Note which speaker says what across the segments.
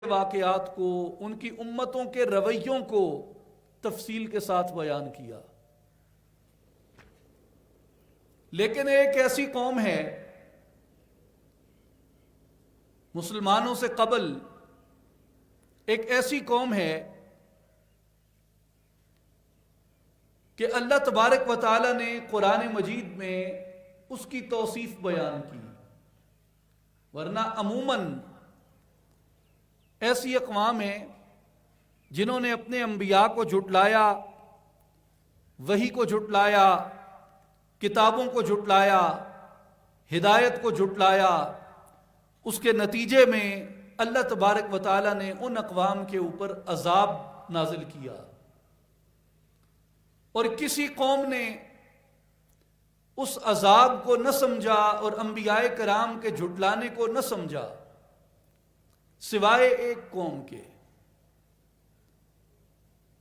Speaker 1: واقعات کو، ان کی امتوں کے رویوں کو تفصیل کے ساتھ بیان کیا۔ لیکن ایک ایسی قوم ہے مسلمانوں سے قبل، ایک ایسی قوم ہے کہ اللہ تبارک و تعالی نے قرآن مجید میں اس کی توصیف بیان کی، ورنہ عموماً ایسی اقوام ہیں جنہوں نے اپنے انبیاء کو جھٹلایا، وحی کو جھٹلایا، کتابوں کو جھٹلایا، ہدایت کو جھٹلایا۔ اس کے نتیجے میں اللہ تبارک و تعالی نے ان اقوام کے اوپر عذاب نازل کیا، اور کسی قوم نے اس عذاب کو نہ سمجھا اور انبیاء کرام کے جھٹلانے کو نہ سمجھا سوائے ایک قوم کے،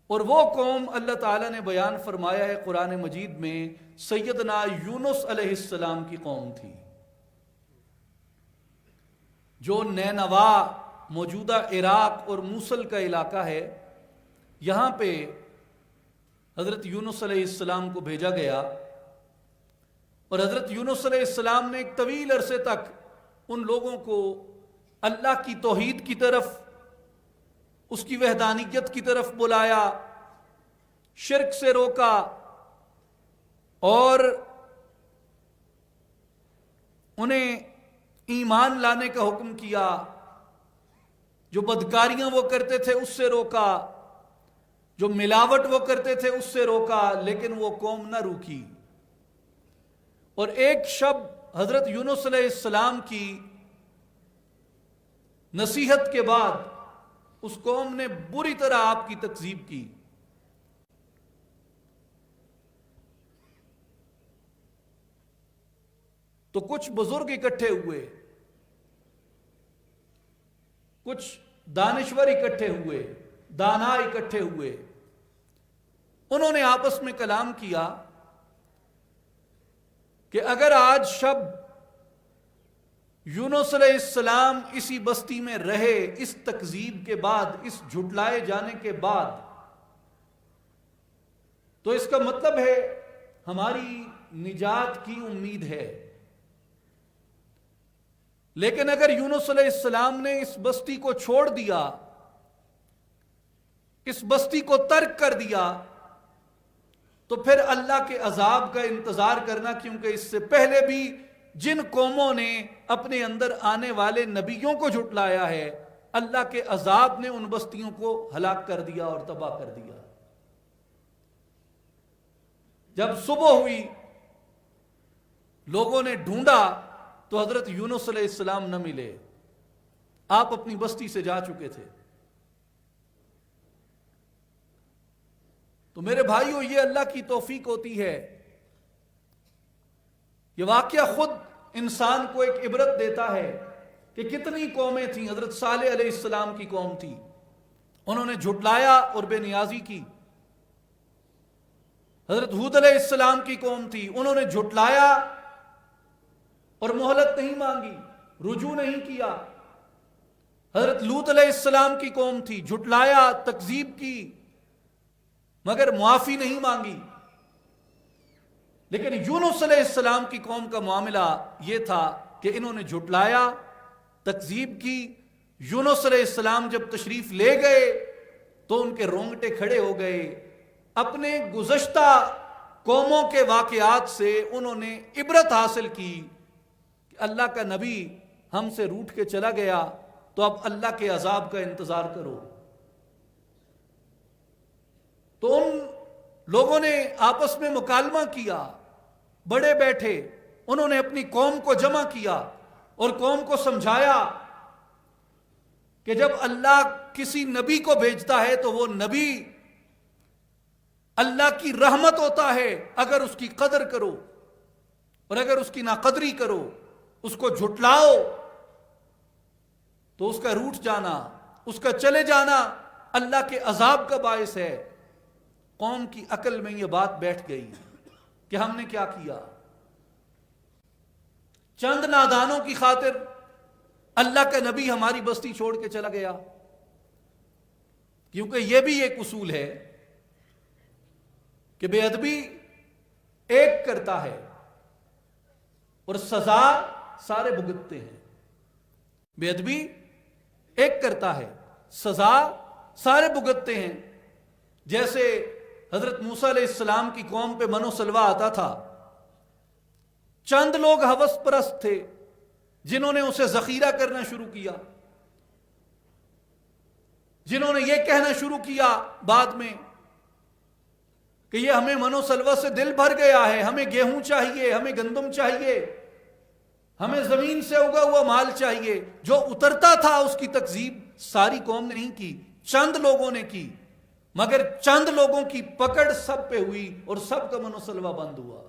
Speaker 1: اور وہ قوم اللہ تعالیٰ نے بیان فرمایا ہے قرآن مجید میں سیدنا یونس علیہ السلام کی قوم تھی، جو نینوا موجودہ عراق اور موصل کا علاقہ ہے، یہاں پہ حضرت یونس علیہ السلام کو بھیجا گیا، اور حضرت یونس علیہ السلام نے ایک طویل عرصے تک ان لوگوں کو اللہ کی توحید کی طرف، اس کی وحدانیت کی طرف بلایا، شرک سے روکا، اور انہیں ایمان لانے کا حکم کیا، جو بدکاریاں وہ کرتے تھے اس سے روکا، جو ملاوٹ وہ کرتے تھے اس سے روکا، لیکن وہ قوم نہ روکی۔ اور ایک شب حضرت یونس علیہ السلام کی نصیحت کے بعد اس قوم نے بری طرح آپ کی تکذیب کی، تو کچھ بزرگ اکٹھے ہوئے، کچھ دانشور اکٹھے ہوئے، دانا اکٹھے ہوئے، انہوں نے آپس میں کلام کیا کہ اگر آج شب یونس علیہ السلام اسی بستی میں رہے، اس تکذیب کے بعد، اس جھٹلائے جانے کے بعد، تو اس کا مطلب ہے ہماری نجات کی امید ہے۔ لیکن اگر یونس علیہ السلام نے اس بستی کو چھوڑ دیا، اس بستی کو ترک کر دیا، تو پھر اللہ کے عذاب کا انتظار کرنا، کیونکہ اس سے پہلے بھی جن قوموں نے اپنے اندر آنے والے نبیوں کو جھٹلایا ہے، اللہ کے عذاب نے ان بستیوں کو ہلاک کر دیا اور تباہ کر دیا۔ جب صبح ہوئی، لوگوں نے ڈھونڈا تو حضرت یونس علیہ السلام نہ ملے، آپ اپنی بستی سے جا چکے تھے۔ تو میرے بھائیو، یہ اللہ کی توفیق ہوتی ہے۔ یہ واقعہ خود انسان کو ایک عبرت دیتا ہے کہ کتنی قومیں تھیں۔ حضرت صالح علیہ السلام کی قوم تھی، انہوں نے جھٹلایا اور بے نیازی کی۔ حضرت ہود علیہ السلام کی قوم تھی، انہوں نے جھٹلایا اور مہلت نہیں مانگی، رجوع نہیں کیا۔ حضرت لوط علیہ السلام کی قوم تھی، جھٹلایا، تکذیب کی، مگر معافی نہیں مانگی۔ لیکن یونس علیہ السلام کی قوم کا معاملہ یہ تھا کہ انہوں نے جھٹلایا، تکذیب کی۔ یونس علیہ السلام جب تشریف لے گئے تو ان کے رونگٹے کھڑے ہو گئے۔ اپنے گزشتہ قوموں کے واقعات سے انہوں نے عبرت حاصل کی کہ اللہ کا نبی ہم سے روٹھ کے چلا گیا، تو اب اللہ کے عذاب کا انتظار کرو۔ تو ان لوگوں نے آپس میں مکالمہ کیا، بڑے بیٹھے، انہوں نے اپنی قوم کو جمع کیا اور قوم کو سمجھایا کہ جب اللہ کسی نبی کو بھیجتا ہے تو وہ نبی اللہ کی رحمت ہوتا ہے اگر اس کی قدر کرو، اور اگر اس کی ناقدری کرو، اس کو جھٹلاؤ، تو اس کا روٹھ جانا، اس کا چلے جانا اللہ کے عذاب کا باعث ہے۔ قوم کی عقل میں یہ بات بیٹھ گئی کہ ہم نے کیا کیا؟ چند نادانوں کی خاطر اللہ کا نبی ہماری بستی چھوڑ کے چلا گیا، کیونکہ یہ بھی ایک اصول ہے کہ بے ادبی ایک کرتا ہے اور سزا سارے بھگتتے ہیں. بے ادبی ایک کرتا ہے، سزا سارے بھگتتے ہیں. جیسے حضرت موسیٰ علیہ السلام کی قوم پہ من و سلوہ آتا تھا، چند لوگ ہوس پرست تھے جنہوں نے اسے ذخیرہ کرنا شروع کیا، جنہوں نے یہ کہنا شروع کیا بعد میں کہ یہ ہمیں من و سلوہ سے دل بھر گیا ہے، ہمیں گیہوں چاہیے، ہمیں گندم چاہیے، ہمیں زمین سے اگا ہوا مال چاہیے. جو اترتا تھا اس کی تکذیب ساری قوم نے نہیں کی، چند لوگوں نے کی، مگر چند لوگوں کی پکڑ سب پہ ہوئی اور سب کا من و سلوہ بند ہوا.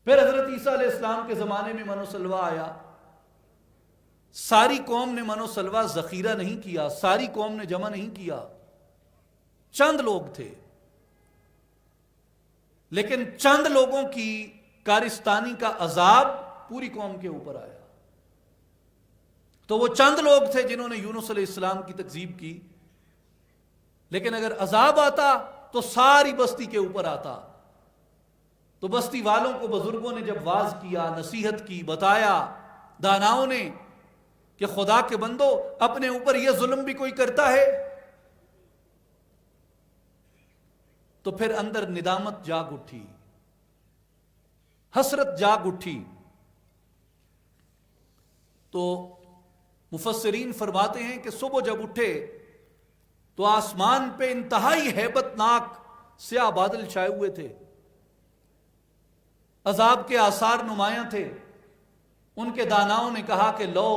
Speaker 1: پھر حضرت عیسیٰ علیہ السلام کے زمانے میں من و سلوہ آیا. ساری قوم نے من و سلوہ ذخیرہ نہیں کیا، ساری قوم نے جمع نہیں کیا، چند لوگ تھے. لیکن چند لوگوں کی کارستانی کا عذاب پوری قوم کے اوپر آیا. تو وہ چند لوگ تھے جنہوں نے یونس علیہ السلام کی تکذیب کی. لیکن اگر عذاب آتا تو ساری بستی کے اوپر آتا. تو بستی والوں کو بزرگوں نے جب واعظ کیا، نصیحت کی، بتایا، داناؤں نے کہ خدا کے بندو اپنے اوپر یہ ظلم بھی کوئی کرتا ہے، تو پھر اندر ندامت جاگ اٹھی، حسرت جاگ اٹھی. تو مفسرین فرماتے ہیں کہ صبح جب اٹھے تو آسمان پہ انتہائی ہیبت ناک سیاہ بادل چھائے ہوئے تھے، عذاب کے آثار نمایاں تھے. ان کے داناؤں نے کہا کہ لو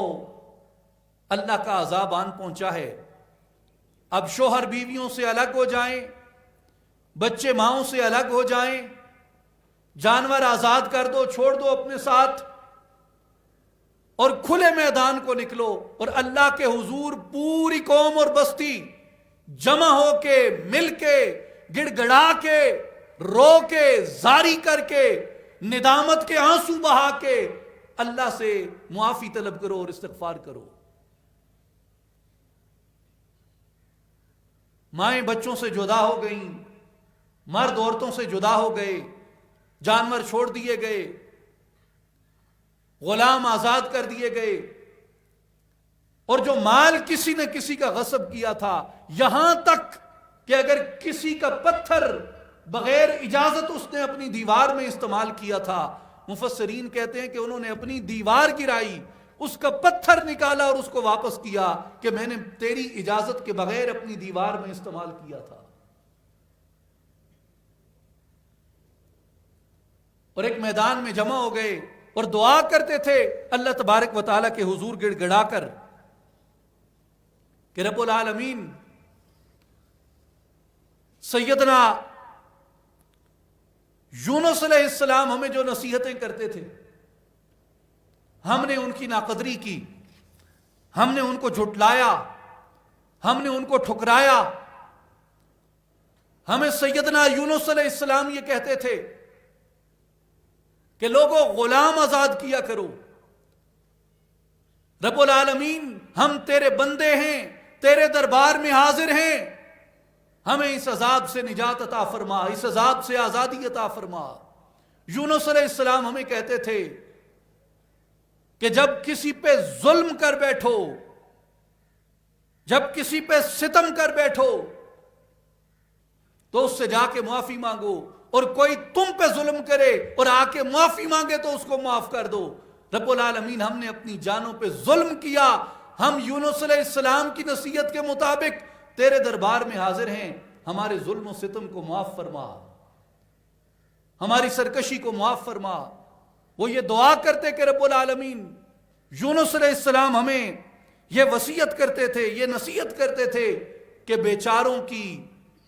Speaker 1: اللہ کا عذاب آن پہنچا ہے، اب شوہر بیویوں سے الگ ہو جائیں، بچے ماؤں سے الگ ہو جائیں، جانور آزاد کر دو، چھوڑ دو اپنے ساتھ، اور کھلے میدان کو نکلو اور اللہ کے حضور پوری قوم اور بستی جمع ہو کے، مل کے، گڑ گڑا کے، رو کے، زاری کر کے، ندامت کے آنسو بہا کے اللہ سے معافی طلب کرو اور استغفار کرو. مائیں بچوں سے جدا ہو گئیں، مرد عورتوں سے جدا ہو گئے، جانور چھوڑ دیے گئے، غلام آزاد کر دیے گئے، اور جو مال کسی نے کسی کا غصب کیا تھا، یہاں تک کہ اگر کسی کا پتھر بغیر اجازت اس نے اپنی دیوار میں استعمال کیا تھا، مفسرین کہتے ہیں کہ انہوں نے اپنی دیوار گرائی، اس کا پتھر نکالا اور اس کو واپس کیا کہ میں نے تیری اجازت کے بغیر اپنی دیوار میں استعمال کیا تھا. اور ایک میدان میں جمع ہو گئے اور دعا کرتے تھے اللہ تبارک و تعالیٰ کے حضور گڑ گڑا کر کہ رب العالمین سیدنا یونس علیہ السلام ہمیں جو نصیحتیں کرتے تھے، ہم نے ان کی ناقدری کی، ہم نے ان کو جھٹلایا، ہم نے ان کو ٹھکرایا. ہمیں سیدنا یونس علیہ السلام یہ کہتے تھے کہ لوگوں غلام آزاد کیا کرو. رب العالمین ہم تیرے بندے ہیں، تیرے دربار میں حاضر ہیں، ہمیں اس عذاب سے نجات عطا فرما، اس عذاب سے آزادی عطا فرما. یونس علیہ السلام ہمیں کہتے تھے کہ جب کسی پہ ظلم کر بیٹھو، جب کسی پہ ستم کر بیٹھو تو اس سے جا کے معافی مانگو، اور کوئی تم پہ ظلم کرے اور آ کے معافی مانگے تو اس کو معاف کر دو. رب العالمین ہم نے اپنی جانوں پہ ظلم کیا، ہم یونس علیہ السلام کی نصیحت کے مطابق تیرے دربار میں حاضر ہیں، ہمارے ظلم و ستم کو معاف فرما، ہماری سرکشی کو معاف فرما. وہ یہ دعا کرتے کہ رب العالمین، یونس علیہ السلام ہمیں یہ وصیت کرتے تھے، یہ نصیحت کرتے تھے کہ بیچاروں کی،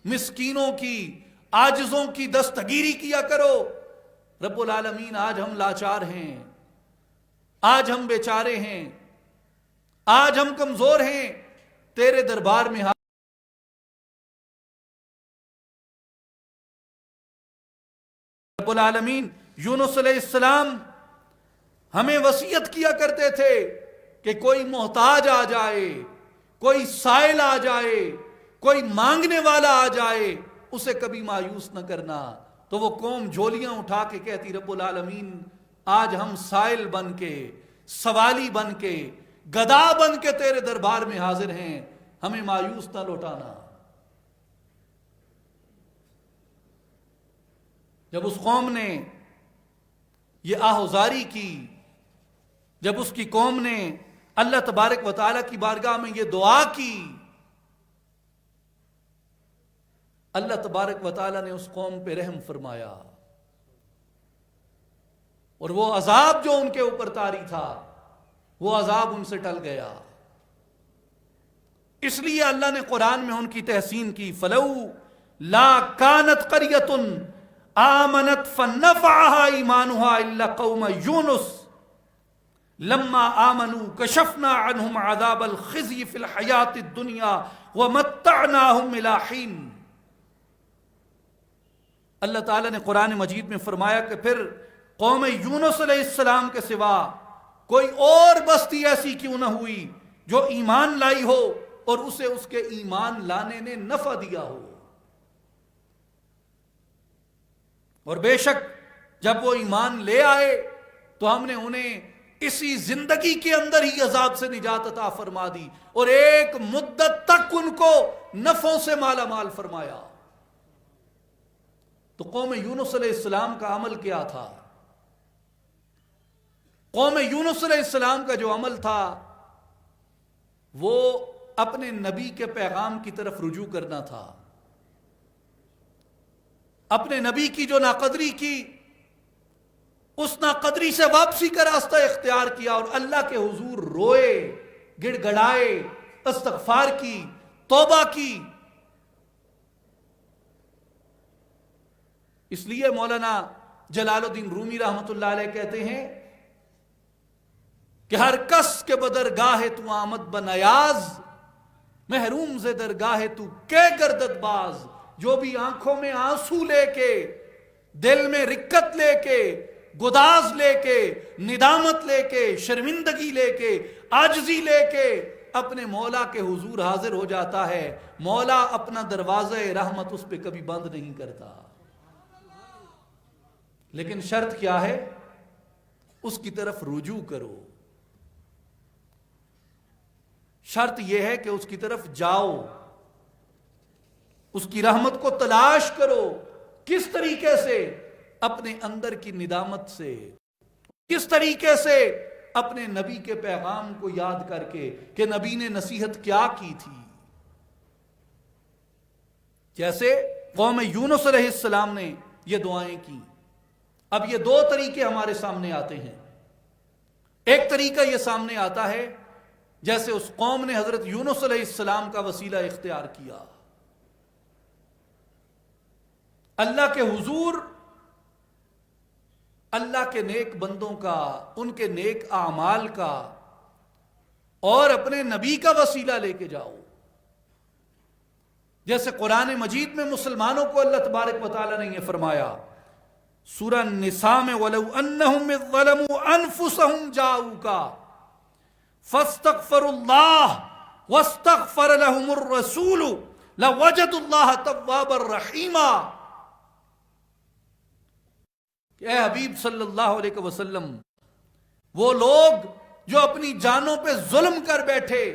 Speaker 1: مسکینوں کی، عاجزوں کی دستگیری کیا کرو. رب العالمین آج ہم لاچار ہیں، آج ہم بیچارے ہیں، آج ہم کمزور ہیں، تیرے دربار میں رب العالمین. یونس علیہ السلام ہمیں وصیت کیا کرتے تھے کہ کوئی محتاج آ جائے، کوئی سائل آ جائے، کوئی مانگنے والا آ جائے اسے کبھی مایوس نہ کرنا. تو وہ قوم جھولیاں اٹھا کے کہتی رب العالمین آج ہم سائل بن کے، سوالی بن کے، گدا بن کے تیرے دربار میں حاضر ہیں، ہمیں مایوس نہ لوٹانا. جب اس قوم نے یہ آہوزاری کی، جب اس کی قوم نے اللہ تبارک و تعالیٰ کی بارگاہ میں یہ دعا کی، اللہ تبارک و تعالیٰ نے اس قوم پہ رحم فرمایا، اور وہ عذاب جو ان کے اوپر طاری تھا وہ عذاب ان سے ٹل گیا. اس لیے اللہ نے قرآن میں ان کی تحسین کی. فَلَوْ لَا كَانَتْ قَرْيَةٌ آمنت فنفعها ایمانها الا قوم یونس لما آمنوا کشفنا عنهم عذاب الخزي في الحیاة الدنیا ومتعناهم الى حین. اللہ تعالیٰ نے قرآن مجید میں فرمایا کہ پھر قوم یونس علیہ السلام کے سوا کوئی اور بستی ایسی کیوں نہ ہوئی جو ایمان لائی ہو اور اسے اس کے ایمان لانے نے نفع دیا ہو. اور بے شک جب وہ ایمان لے آئے تو ہم نے انہیں اسی زندگی کے اندر ہی عذاب سے نجات عطا فرما دی اور ایک مدت تک ان کو نفعوں سے مالا مال فرمایا. تو قوم یونس علیہ السلام کا عمل کیا تھا؟ قوم یونس علیہ السلام کا جو عمل تھا وہ اپنے نبی کے پیغام کی طرف رجوع کرنا تھا. اپنے نبی کی جو ناقدری کی اس ناقدری سے واپسی کا راستہ اختیار کیا اور اللہ کے حضور روئے، گڑ گڑائے، استغفار کی، توبہ کی. اس لیے مولانا جلال الدین رومی رحمت اللہ علیہ کہتے ہیں کہ ہر کس کے بدرگاہ تو آمد بنیاز، محروم ز درگاہ تو کے گردد باز. جو بھی آنکھوں میں آنسو لے کے، دل میں رکت لے کے، گداز لے کے، ندامت لے کے، شرمندگی لے کے، عاجزی لے کے اپنے مولا کے حضور حاضر ہو جاتا ہے، مولا اپنا دروازہ رحمت اس پہ کبھی بند نہیں کرتا. لیکن شرط کیا ہے؟ اس کی طرف رجوع کرو. شرط یہ ہے کہ اس کی طرف جاؤ، اس کی رحمت کو تلاش کرو. کس طریقے سے؟ اپنے اندر کی ندامت سے. کس طریقے سے؟ اپنے نبی کے پیغام کو یاد کر کے کہ نبی نے نصیحت کیا کی تھی. جیسے قوم یونس علیہ السلام نے یہ دعائیں کی. اب یہ دو طریقے ہمارے سامنے آتے ہیں. ایک طریقہ یہ سامنے آتا ہے جیسے اس قوم نے حضرت یونس علیہ السلام کا وسیلہ اختیار کیا، اللہ کے حضور اللہ کے نیک بندوں کا، ان کے نیک اعمال کا اور اپنے نبی کا وسیلہ لے کے جاؤ. جیسے قرآن مجید میں مسلمانوں کو اللہ تبارک و تعالیٰ نے یہ فرمایا سورہ النساء میں وَلَوْ أَنَّهُمْ إِذْ ظَلَمُوا أَنفُسَهُمْ جَاءُوكَ فَاسْتَغْفَرُوا اللَّهَ وَاسْتَغْفَرَ لَهُمُ الرَّسُولُ لَوَجَدُوا اللَّهَ تَوَّابًا رَحِيمًا. کہ اے حبیب صلی اللہ علیہ وسلم، وہ لوگ جو اپنی جانوں پہ ظلم کر بیٹھے،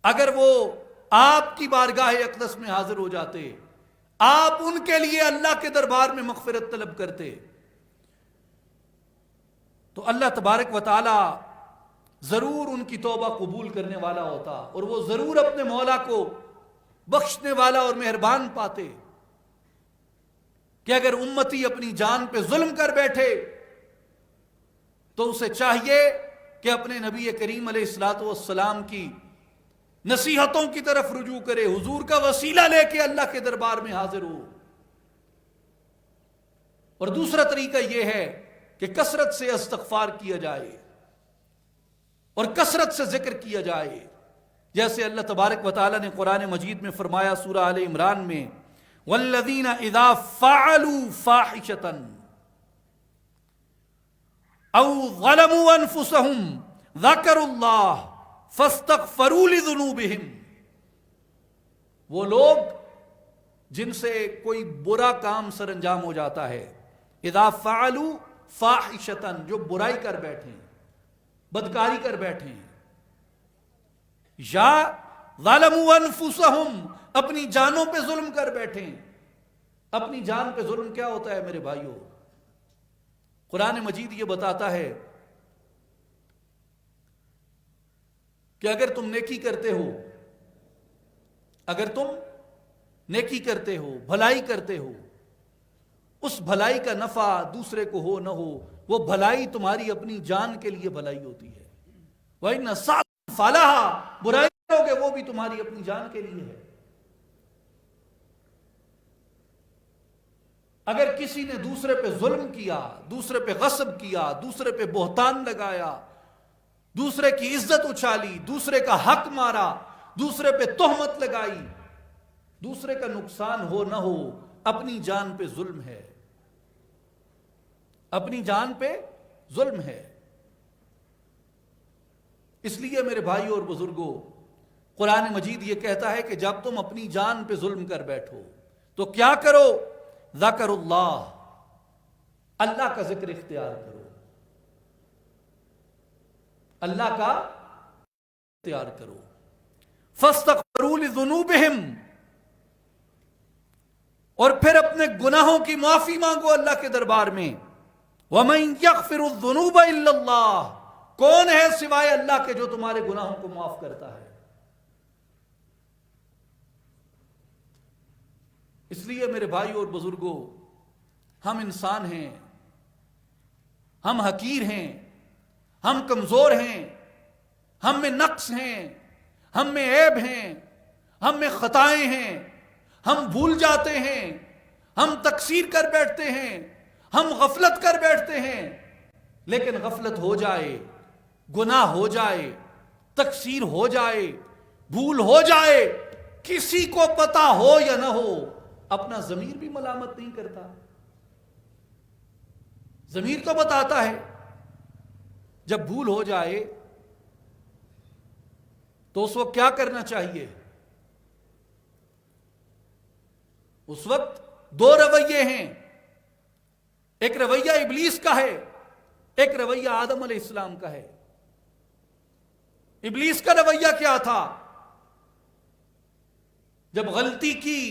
Speaker 1: اگر وہ آپ کی بارگاہ اقدس میں حاضر ہو جاتے، آپ ان کے لیے اللہ کے دربار میں مغفرت طلب کرتے، تو اللہ تبارک و تعالی ضرور ان کی توبہ قبول کرنے والا ہوتا اور وہ ضرور اپنے مولا کو بخشنے والا اور مہربان پاتے. کہ اگر امتی اپنی جان پہ ظلم کر بیٹھے تو اسے چاہیے کہ اپنے نبی کریم علیہ الصلوۃ والسلام کی نصیحتوں کی طرف رجوع کرے، حضور کا وسیلہ لے کے اللہ کے دربار میں حاضر ہو. اور دوسرا طریقہ یہ ہے کہ کثرت سے استغفار کیا جائے اور کثرت سے ذکر کیا جائے. جیسے اللہ تبارک و تعالیٰ نے قرآن مجید میں فرمایا سورہ آل عمران میں والذین اذا فعلوا فاحشة او ظلموا انفسهم ذکروا اللہ فاستغفروا لذنوبهم. وہ لوگ جن سے کوئی برا کام سر انجام ہو جاتا ہے، اذا فعلوا فاحشۃ، جو برائی کر بیٹھیں، بدکاری کر بیٹھیں، یا ظلموا انفسہم، اپنی جانوں پہ ظلم کر بیٹھیں۔ اپنی جان پہ ظلم کیا ہوتا ہے میرے بھائیوں؟ قرآن مجید یہ بتاتا ہے کہ اگر تم نیکی کرتے ہو، اگر تم نیکی کرتے ہو، بھلائی کرتے ہو، اس بھلائی کا نفع دوسرے کو ہو نہ ہو، وہ بھلائی تمہاری اپنی جان کے لیے بھلائی ہوتی ہے۔ وَإِنَّ سَعْتُمْ فَلَهَا، برائی کرو گے وہ بھی تمہاری اپنی جان کے لیے ہے۔ اگر کسی نے دوسرے پہ ظلم کیا، دوسرے پہ غصب کیا، دوسرے پہ بہتان لگایا، دوسرے کی عزت اچھالی، دوسرے کا حق مارا، دوسرے پہ تہمت لگائی، دوسرے کا نقصان ہو نہ ہو، اپنی جان پہ ظلم ہے، اپنی جان پہ ظلم ہے۔ اس لیے میرے بھائیوں اور بزرگوں، قرآن مجید یہ کہتا ہے کہ جب تم اپنی جان پہ ظلم کر بیٹھو تو کیا کرو؟ ذکر اللہ، اللہ کا ذکر اختیار کرو، اللہ کا اختیار کرو۔ فاستغفروا لذنوبہم، اور پھر اپنے گناہوں کی معافی مانگو اللہ کے دربار میں۔ وَمَن يَغْفِرُ الذُّنُوبَ إِلَّا اللَّهُ، کون ہے سوائے اللہ کے جو تمہارے گناہوں کو معاف کرتا ہے؟ اس لیے میرے بھائیوں اور بزرگوں، ہم انسان ہیں، ہم حقیر ہیں، ہم کمزور ہیں، ہم میں نقص ہیں، ہم میں عیب ہیں، ہم میں خطائیں ہیں، ہم بھول جاتے ہیں، ہم تقصیر کر بیٹھتے ہیں، ہم غفلت کر بیٹھتے ہیں۔ لیکن غفلت ہو جائے، گناہ ہو جائے، تقصیر ہو جائے، بھول ہو جائے، کسی کو پتا ہو یا نہ ہو، اپنا ضمیر بھی ملامت نہیں کرتا۔ ضمیر تو بتاتا ہے۔ جب بھول ہو جائے تو اس وقت کیا کرنا چاہیے؟ اس وقت دو رویے ہیں، ایک رویہ ابلیس کا ہے، ایک رویہ آدم علیہ السلام کا ہے۔ ابلیس کا رویہ کیا تھا؟ جب غلطی کی،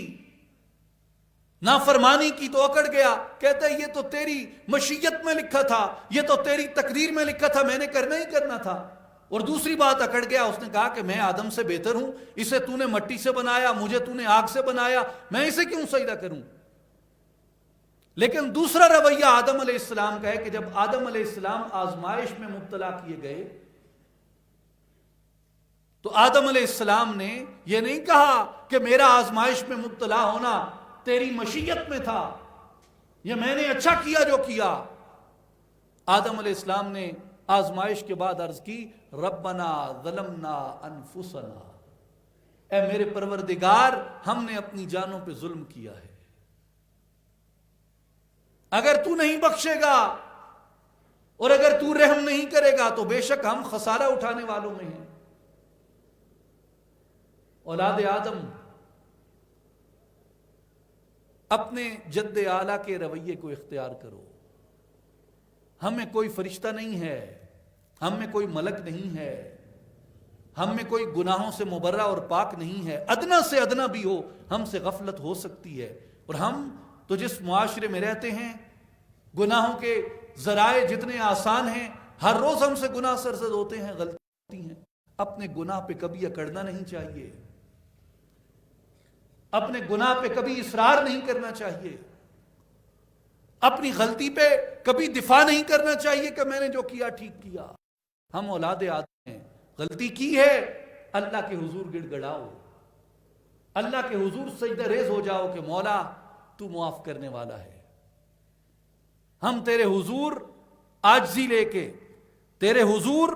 Speaker 1: نافرمانی کی تو اکڑ گیا، کہتا ہے یہ تو تیری مشیت میں لکھا تھا، یہ تو تیری تقدیر میں لکھا تھا، میں نے کرنا ہی کرنا تھا۔ اور دوسری بات اکڑ گیا، اس نے کہا کہ میں آدم سے بہتر ہوں، اسے تو نے مٹی سے بنایا، مجھے تو نے آگ سے بنایا، میں اسے کیوں سجدہ کروں؟ لیکن دوسرا رویہ آدم علیہ السلام کا ہے کہ جب آدم علیہ السلام آزمائش میں مبتلا کیے گئے تو آدم علیہ السلام نے یہ نہیں کہا کہ میرا آزمائش میں مبتلا ہونا تیری مشیت میں تھا، یہ میں نے اچھا کیا جو کیا۔ آدم علیہ السلام نے آزمائش کے بعد عرض کی، ربنا ظلمنا انفسنا، اے میرے پروردگار ہم نے اپنی جانوں پہ ظلم کیا ہے، اگر تو نہیں بخشے گا اور اگر تو رحم نہیں کرے گا تو بے شک ہم خسارہ اٹھانے والوں میں ہیں۔ اولاد آدم، اپنے جد اعلیٰ کے رویے کو اختیار کرو۔ ہم میں کوئی فرشتہ نہیں ہے، ہم میں کوئی ملک نہیں ہے، ہم میں کوئی گناہوں سے مبرہ اور پاک نہیں ہے، ادنا سے ادنا بھی ہو ہم سے غفلت ہو سکتی ہے۔ اور ہم تو جس معاشرے میں رہتے ہیں، گناہوں کے ذرائع جتنے آسان ہیں، ہر روز ہم سے گناہ سرزد ہوتے ہیں، غلطی ہوتی ہیں۔ اپنے گناہ پہ کبھی اکڑنا نہیں چاہیے، اپنے گناہ پہ کبھی اصرار نہیں کرنا چاہیے، اپنی غلطی پہ کبھی دفاع نہیں کرنا چاہیے کہ میں نے جو کیا ٹھیک کیا۔ ہم اولاد آدم ہیں، غلطی کی ہے، اللہ کے حضور گڑ گڑاؤ، اللہ کے حضور سجدہ ریز ہو جاؤ کہ مولا تو معاف کرنے والا ہے۔ ہم تیرے حضور عاجزی لے کے، تیرے حضور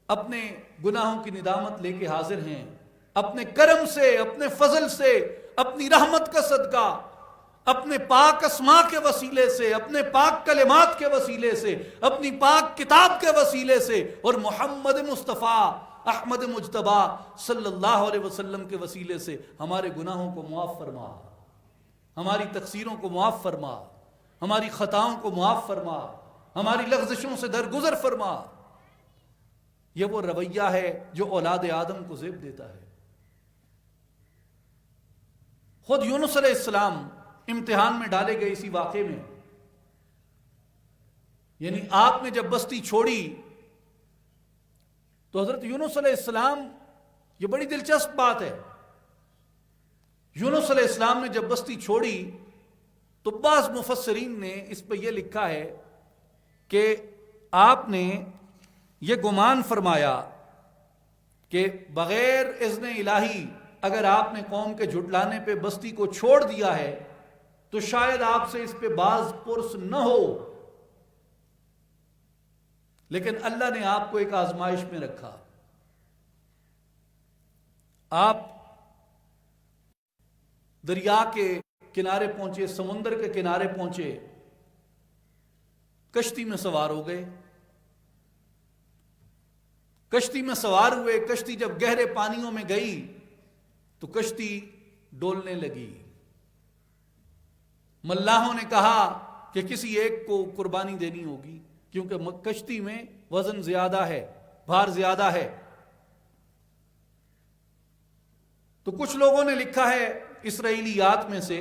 Speaker 1: اپنے گناہوں کی ندامت لے کے حاضر ہیں، اپنے کرم سے، اپنے فضل سے، اپنی رحمت کا صدقہ، اپنے پاک اسماء کے وسیلے سے، اپنے پاک کلمات کے وسیلے سے، اپنی پاک کتاب کے وسیلے سے، اور محمد مصطفیٰ احمد مجتبی صلی اللہ علیہ وسلم کے وسیلے سے ہمارے گناہوں کو معاف فرما، ہماری تقصیروں کو معاف فرما، ہماری خطاؤں کو معاف فرما، ہماری لغزشوں سے درگزر فرما۔ یہ وہ رویہ ہے جو اولاد آدم کو زیب دیتا ہے۔ خود یونس علیہ السلام امتحان میں ڈالے گئے اسی واقعے میں، یعنی آپ نے جب بستی چھوڑی تو حضرت یونس علیہ السلام، یہ بڑی دلچسپ بات ہے، یونس علیہ السلام نے جب بستی چھوڑی تو بعض مفسرین نے اس پہ یہ لکھا ہے کہ آپ نے یہ گمان فرمایا کہ بغیر اذن الہی اگر آپ نے قوم کے جھٹلانے پہ بستی کو چھوڑ دیا ہے تو شاید آپ سے اس پہ باز پرس نہ ہو، لیکن اللہ نے آپ کو ایک آزمائش میں رکھا۔ آپ دریا کے کنارے پہنچے، سمندر کے کنارے پہنچے، کشتی میں سوار ہو گئے، کشتی میں سوار ہوئے، کشتی جب گہرے پانیوں میں گئی تو کشتی ڈولنے لگی۔ ملاحوں نے کہا کہ کسی ایک کو قربانی دینی ہوگی کیونکہ کشتی میں وزن زیادہ ہے، بھار زیادہ ہے۔ تو کچھ لوگوں نے لکھا ہے اسرائیلیات میں سے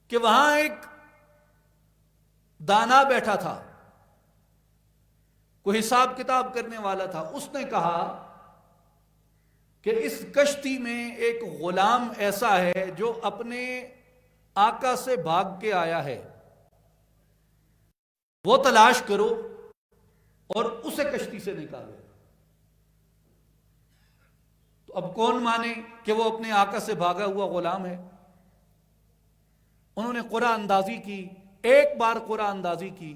Speaker 1: کہ وہاں ایک دانا بیٹھا تھا، کوئی حساب کتاب کرنے والا تھا، اس نے کہا کہ اس کشتی میں ایک غلام ایسا ہے جو اپنے آقا سے بھاگ کے آیا ہے، وہ تلاش کرو اور اسے کشتی سے نکالو۔ تو اب کون مانے کہ وہ اپنے آقا سے بھاگا ہوا غلام ہے؟ انہوں نے قرآن اندازی کی، ایک بار قرآن اندازی کی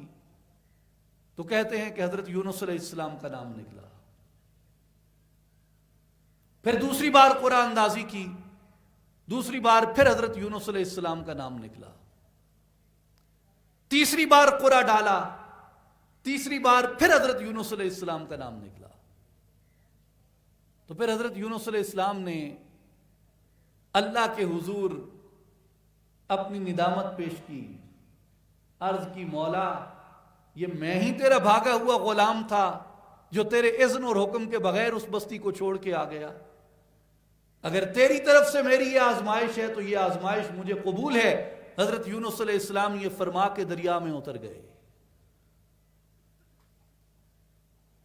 Speaker 1: تو کہتے ہیں کہ حضرت یونس علیہ السلام کا نام نکلا۔ پھر دوسری بار قرآن اندازی کی، دوسری بار پھر حضرت یونس علیہ السلام کا نام نکلا۔ تیسری بار قرآن ڈالا، تیسری بار پھر حضرت یونس علیہ السلام کا نام نکلا۔ تو پھر حضرت یونس علیہ السلام نے اللہ کے حضور اپنی ندامت پیش کی، عرض کی مولا یہ میں ہی تیرا بھاگا ہوا غلام تھا جو تیرے اذن اور حکم کے بغیر اس بستی کو چھوڑ کے آ گیا، اگر تیری طرف سے میری یہ آزمائش ہے تو یہ آزمائش مجھے قبول ہے۔ حضرت یونس علیہ السلام یہ فرما کے دریا میں اتر گئے،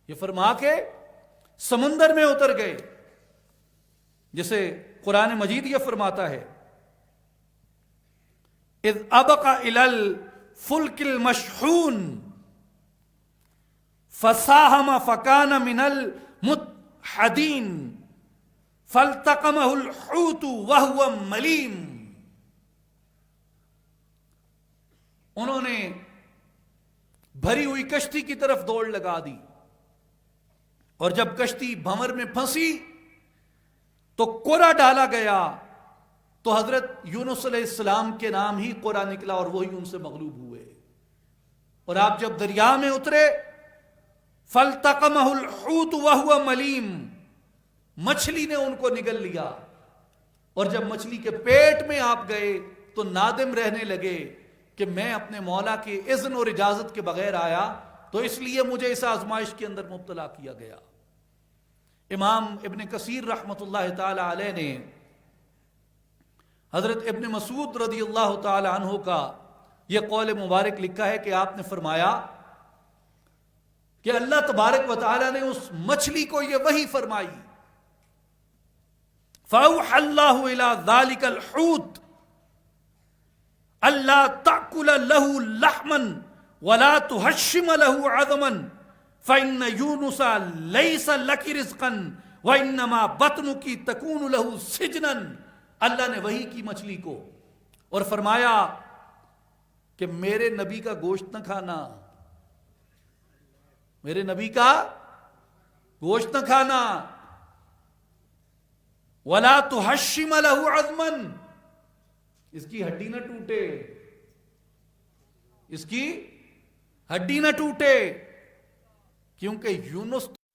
Speaker 1: یہ فرما کے سمندر میں اتر گئے، جسے قرآن مجید یہ فرماتا ہے اذ ابق الى الفلك المشحون فساهم فكان من المدحضين فالتقمه الحوت وهو مليم۔ انہوں نے بھری ہوئی کشتی کی طرف دوڑ لگا دی، اور جب کشتی بھنور میں پھنسی تو قرا ڈالا گیا تو حضرت یونس علیہ السلام کے نام ہی قرا نکلا اور وہی ان سے مغلوب ہوئے۔ اور آپ جب دریا میں اترے فَالْتَقَمَهُ الْحُوتُ وَهُوَ مَلِيمٌ، مچھلی نے ان کو نگل لیا، اور جب مچھلی کے پیٹ میں آپ گئے تو نادم رہنے لگے کہ میں اپنے مولا کے اذن اور اجازت کے بغیر آیا تو اس لیے مجھے اس آزمائش کے اندر مبتلا کیا گیا۔ امام ابن کثیر رحمۃ اللہ تعالی علیہ نے حضرت ابن مسعود رضی اللہ تعالی عنہ کا یہ قول مبارک لکھا ہے کہ آپ نے فرمایا کہ اللہ تبارک و تعالی نے اس مچھلی کو یہ وحی فرمائی، فَأَوْحَى اللَّهُ إِلَى ذَلِكَ الْحُوتِ أَلَّا تَأْكُلَ لَهُ لَحْمًا وَلَا تُهَشِّمَ لَهُ عَظَمًا فَإِنَّ يُونُسَ لَيْسَ لَكِ رِزْقًا وَإِنَّمَا بَطْنُكِ تَكُونُ لَهُ سِجْنًا۔ اللہ نے وحی کی مچھلی کو اور فرمایا کہ میرے نبی کا گوشت نہ کھانا، میرے نبی کا گوشت نہ کھانا، وَلَا تُحَشِّمَ لَهُ عَظْمًا، اس کی ہڈی نہ ٹوٹے، اس کی ہڈی نہ ٹوٹے، کیونکہ یونس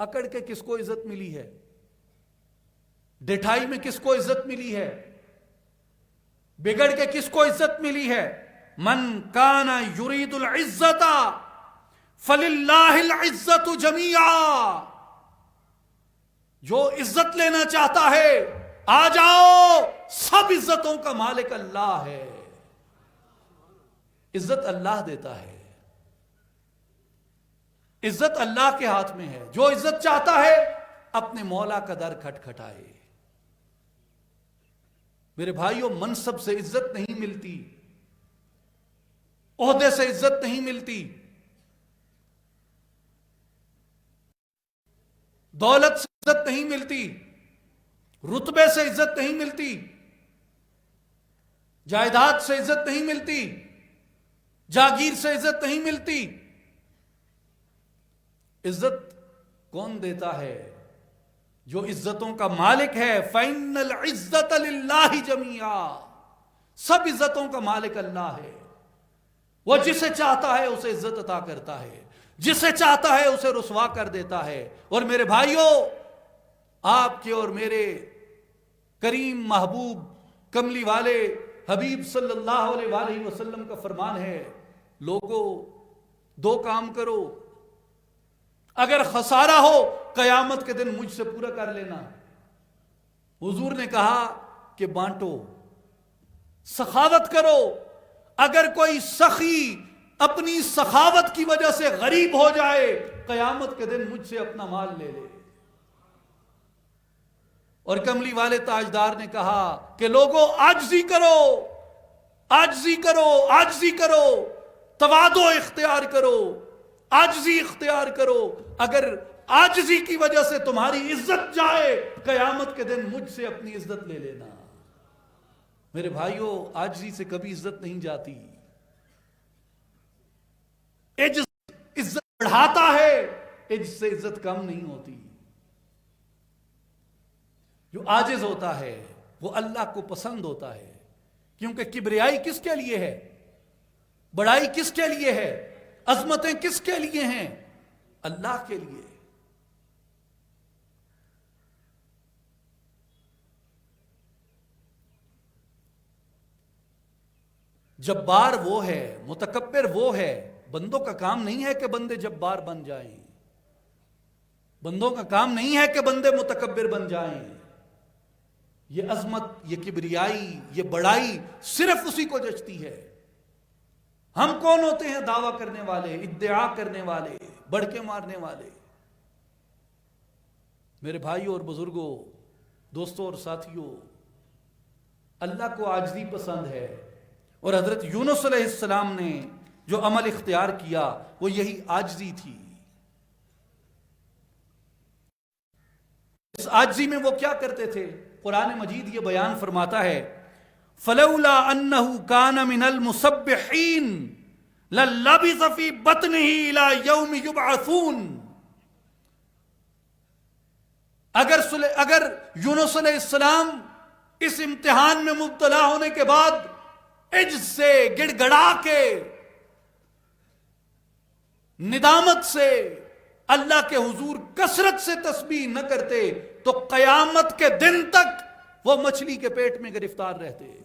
Speaker 1: اکڑ کے کس کو عزت ملی ہے؟ ڈٹھائی میں کس کو عزت ملی ہے؟ بگڑ کے کس کو عزت ملی ہے؟ من کان یرید العزت فللہ العزت جمیعا، جو عزت لینا چاہتا ہے آ جاؤ، سب عزتوں کا مالک اللہ ہے۔ عزت اللہ دیتا ہے، عزت اللہ کے ہاتھ میں ہے۔ جو عزت چاہتا ہے اپنے مولا کا در کھٹکھٹائے۔ میرے بھائیوں، منصب سے عزت نہیں ملتی، عہدے سے عزت نہیں ملتی، دولت سے عزت نہیں ملتی، رتبے سے عزت نہیں ملتی، جائیداد سے عزت نہیں ملتی، جاگیر سے عزت نہیں ملتی۔ عزت کون دیتا ہے؟ جو عزتوں کا مالک ہے۔ فَإِنَّ الْعِزَّةَ لِلَّهِ جَمِيعًا، سب عزتوں کا مالک اللہ ہے۔ وہ جسے چاہتا ہے اسے عزت عطا کرتا ہے، جسے چاہتا ہے اسے رسوا کر دیتا ہے۔ اور میرے بھائیوں، آپ کے اور میرے کریم محبوب کملی والے حبیب صلی اللہ علیہ وآلہ وسلم کا فرمان ہے، لوگوں دو کام کرو، اگر خسارہ ہو قیامت کے دن مجھ سے پورا کر لینا۔ حضور نے کہا کہ بانٹو، سخاوت کرو۔ اگر کوئی سخی اپنی سخاوت کی وجہ سے غریب ہو جائے، قیامت کے دن مجھ سے اپنا مال لے لے۔ اور کملی والے تاجدار نے کہا کہ لوگوں عاجزی کرو، عاجزی کرو، عاجزی کرو، تواضع اختیار کرو، عاجزی اختیار کرو۔ اگر عاجزی کی وجہ سے تمہاری عزت جائے، قیامت کے دن مجھ سے اپنی عزت لے لینا۔ میرے بھائیوں، عاجزی سے کبھی عزت نہیں جاتی۔ عجز عزت بڑھاتا ہے، عجز سے عزت کم نہیں ہوتی۔ جو عاجز ہوتا ہے وہ اللہ کو پسند ہوتا ہے، کیونکہ کبریائی کس کے لیے ہے؟ بڑائی کس کے لیے ہے؟ عظمتیں کس کے لیے ہیں؟ اللہ کے لیے۔ جبار وہ ہے، متکبر وہ ہے۔ بندوں کا کام نہیں ہے کہ بندے جبار بن جائیں، بندوں کا کام نہیں ہے کہ بندے متکبر بن جائیں۔ یہ عظمت، یہ کبریائی، یہ بڑائی صرف اسی کو جچتی ہے۔ ہم کون ہوتے ہیں دعویٰ کرنے والے، ادعا کرنے والے، بڑکے مارنے والے؟ میرے بھائیوں اور بزرگوں، دوستوں اور ساتھیوں، اللہ کو عاجزی پسند ہے۔ اور حضرت یونس علیہ السلام نے جو عمل اختیار کیا وہ یہی عاجزی تھی۔ اس عاجزی میں وہ کیا کرتے تھے؟ قرآن مجید یہ بیان فرماتا ہے، فَلَوْلَا أَنَّهُ كَانَ مِنَ الْمُسَبِّحِينَ لَلَّبِثَ فِي بَطْنِهِ إِلَى يَوْمِ يُبْعَثُونَ۔ اگر یونس علیہ السلام اس امتحان میں مبتلا ہونے کے بعد عجز سے، گڑ گڑا کے، ندامت سے اللہ کے حضور کثرت سے تسبیح نہ کرتے تو قیامت کے دن تک وہ مچھلی کے پیٹ میں گرفتار رہتے۔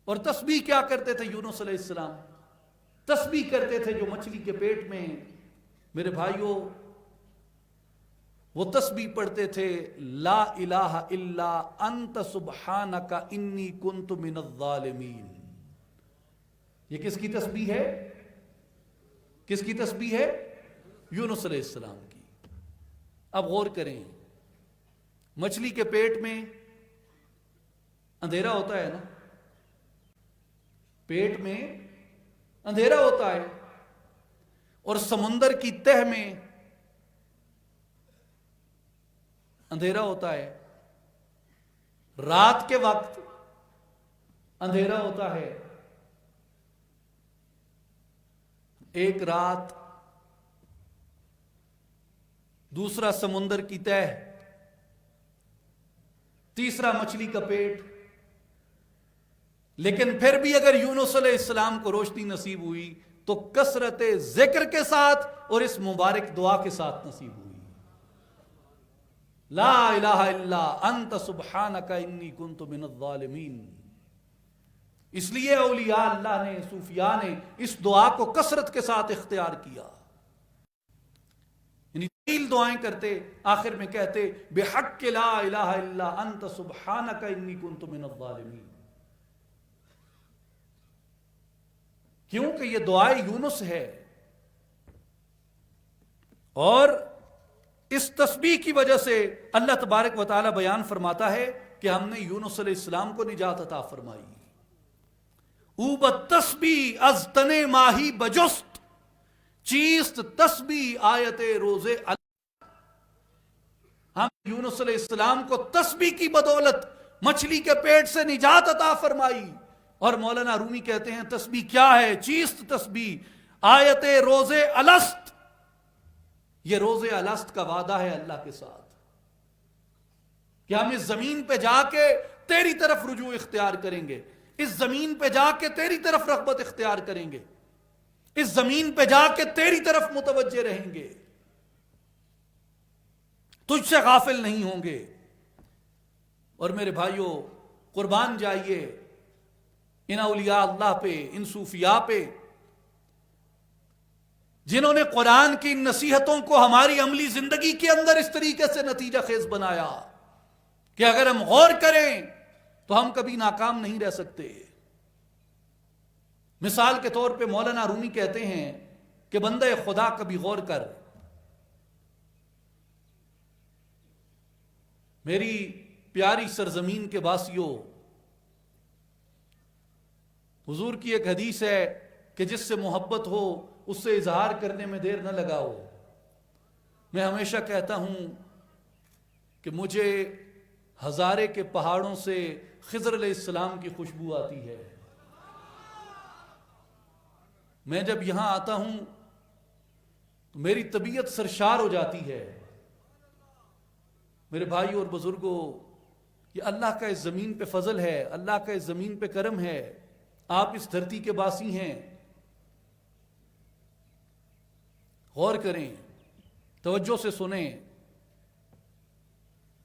Speaker 1: اور تسبیح کیا کرتے تھے یونس علیہ السلام؟ تسبیح کرتے تھے جو مچھلی کے پیٹ میں۔ میرے بھائیوں، وہ تسبیح پڑھتے تھے، لا الہ الا انت سبحانک انی کنت من الظالمین۔ یہ کس کی تسبیح ہے؟ کس کی تسبیح ہے؟ یونس علیہ السلام کی۔ اب غور کریں، مچھلی کے پیٹ میں اندھیرا ہوتا ہے نا، پیٹ میں اندھیرا ہوتا ہے، اور سمندر کی تہ میں اندھیرا ہوتا ہے، رات کے وقت اندھیرا ہوتا ہے۔ ایک رات، دوسرا سمندر کی تہ، تیسرا مچھلی کا پیٹ۔ لیکن پھر بھی اگر یونس علیہ السلام کو روشنی نصیب ہوئی تو کثرت ذکر کے ساتھ اور اس مبارک دعا کے ساتھ نصیب ہوئی۔ لا الہ الا انت سبحانک انی کنت من الظالمین۔ اس لیے اولیاء اللہ نے، صوفیاء نے اس دعا کو کثرت کے ساتھ اختیار کیا، یعنی طویل دعائیں کرتے، آخر میں کہتے بحق لا الہ الا انت سبحانک انی کنت من الظالمین۔ کیونکہ یہ دعائے یونس ہے، اور اس تسبیح کی وجہ سے اللہ تبارک و تعالی بیان فرماتا ہے کہ ہم نے یونس علیہ السلام کو نجات عطا فرمائی۔ او بالتسبیح از تن ماہی بجست، چیست تسبیح آیت روزے اللہ۔ ہم یونس علیہ السلام کو تسبیح کی بدولت مچھلی کے پیٹ سے نجات عطا فرمائی۔ اور مولانا رومی کہتے ہیں تسبیح کیا ہے؟ چیست تسبیح آیت روزے الست۔ یہ روزے الست کا وعدہ ہے اللہ کے ساتھ کہ ہم اس زمین پہ جا کے تیری طرف رجوع اختیار کریں گے، اس زمین پہ جا کے تیری طرف رغبت اختیار کریں گے، اس زمین پہ جا کے تیری طرف متوجہ رہیں گے، تجھ سے غافل نہیں ہوں گے۔ اور میرے بھائیوں، قربان جائیے ان اولیاء اللہ پہ، ان صوفیاء پہ، جنہوں نے قرآن کی نصیحتوں کو ہماری عملی زندگی کے اندر اس طریقے سے نتیجہ خیز بنایا کہ اگر ہم غور کریں تو ہم کبھی ناکام نہیں رہ سکتے۔ مثال کے طور پہ مولانا رومی کہتے ہیں کہ بندہ خدا کبھی غور کر، میری پیاری سرزمین کے واسیوں، حضور کی ایک حدیث ہے کہ جس سے محبت ہو اس سے اظہار کرنے میں دیر نہ لگاؤ۔ میں ہمیشہ کہتا ہوں کہ مجھے ہزارے کے پہاڑوں سے خضر علیہ السلام کی خوشبو آتی ہے۔ میں جب یہاں آتا ہوں تو میری طبیعت سرشار ہو جاتی ہے۔ میرے بھائیوں اور بزرگوں، یہ اللہ کا اس زمین پہ فضل ہے، اللہ کا اس زمین پہ کرم ہے۔ آپ اس دھرتی کے باسی ہیں، غور کریں، توجہ سے سنیں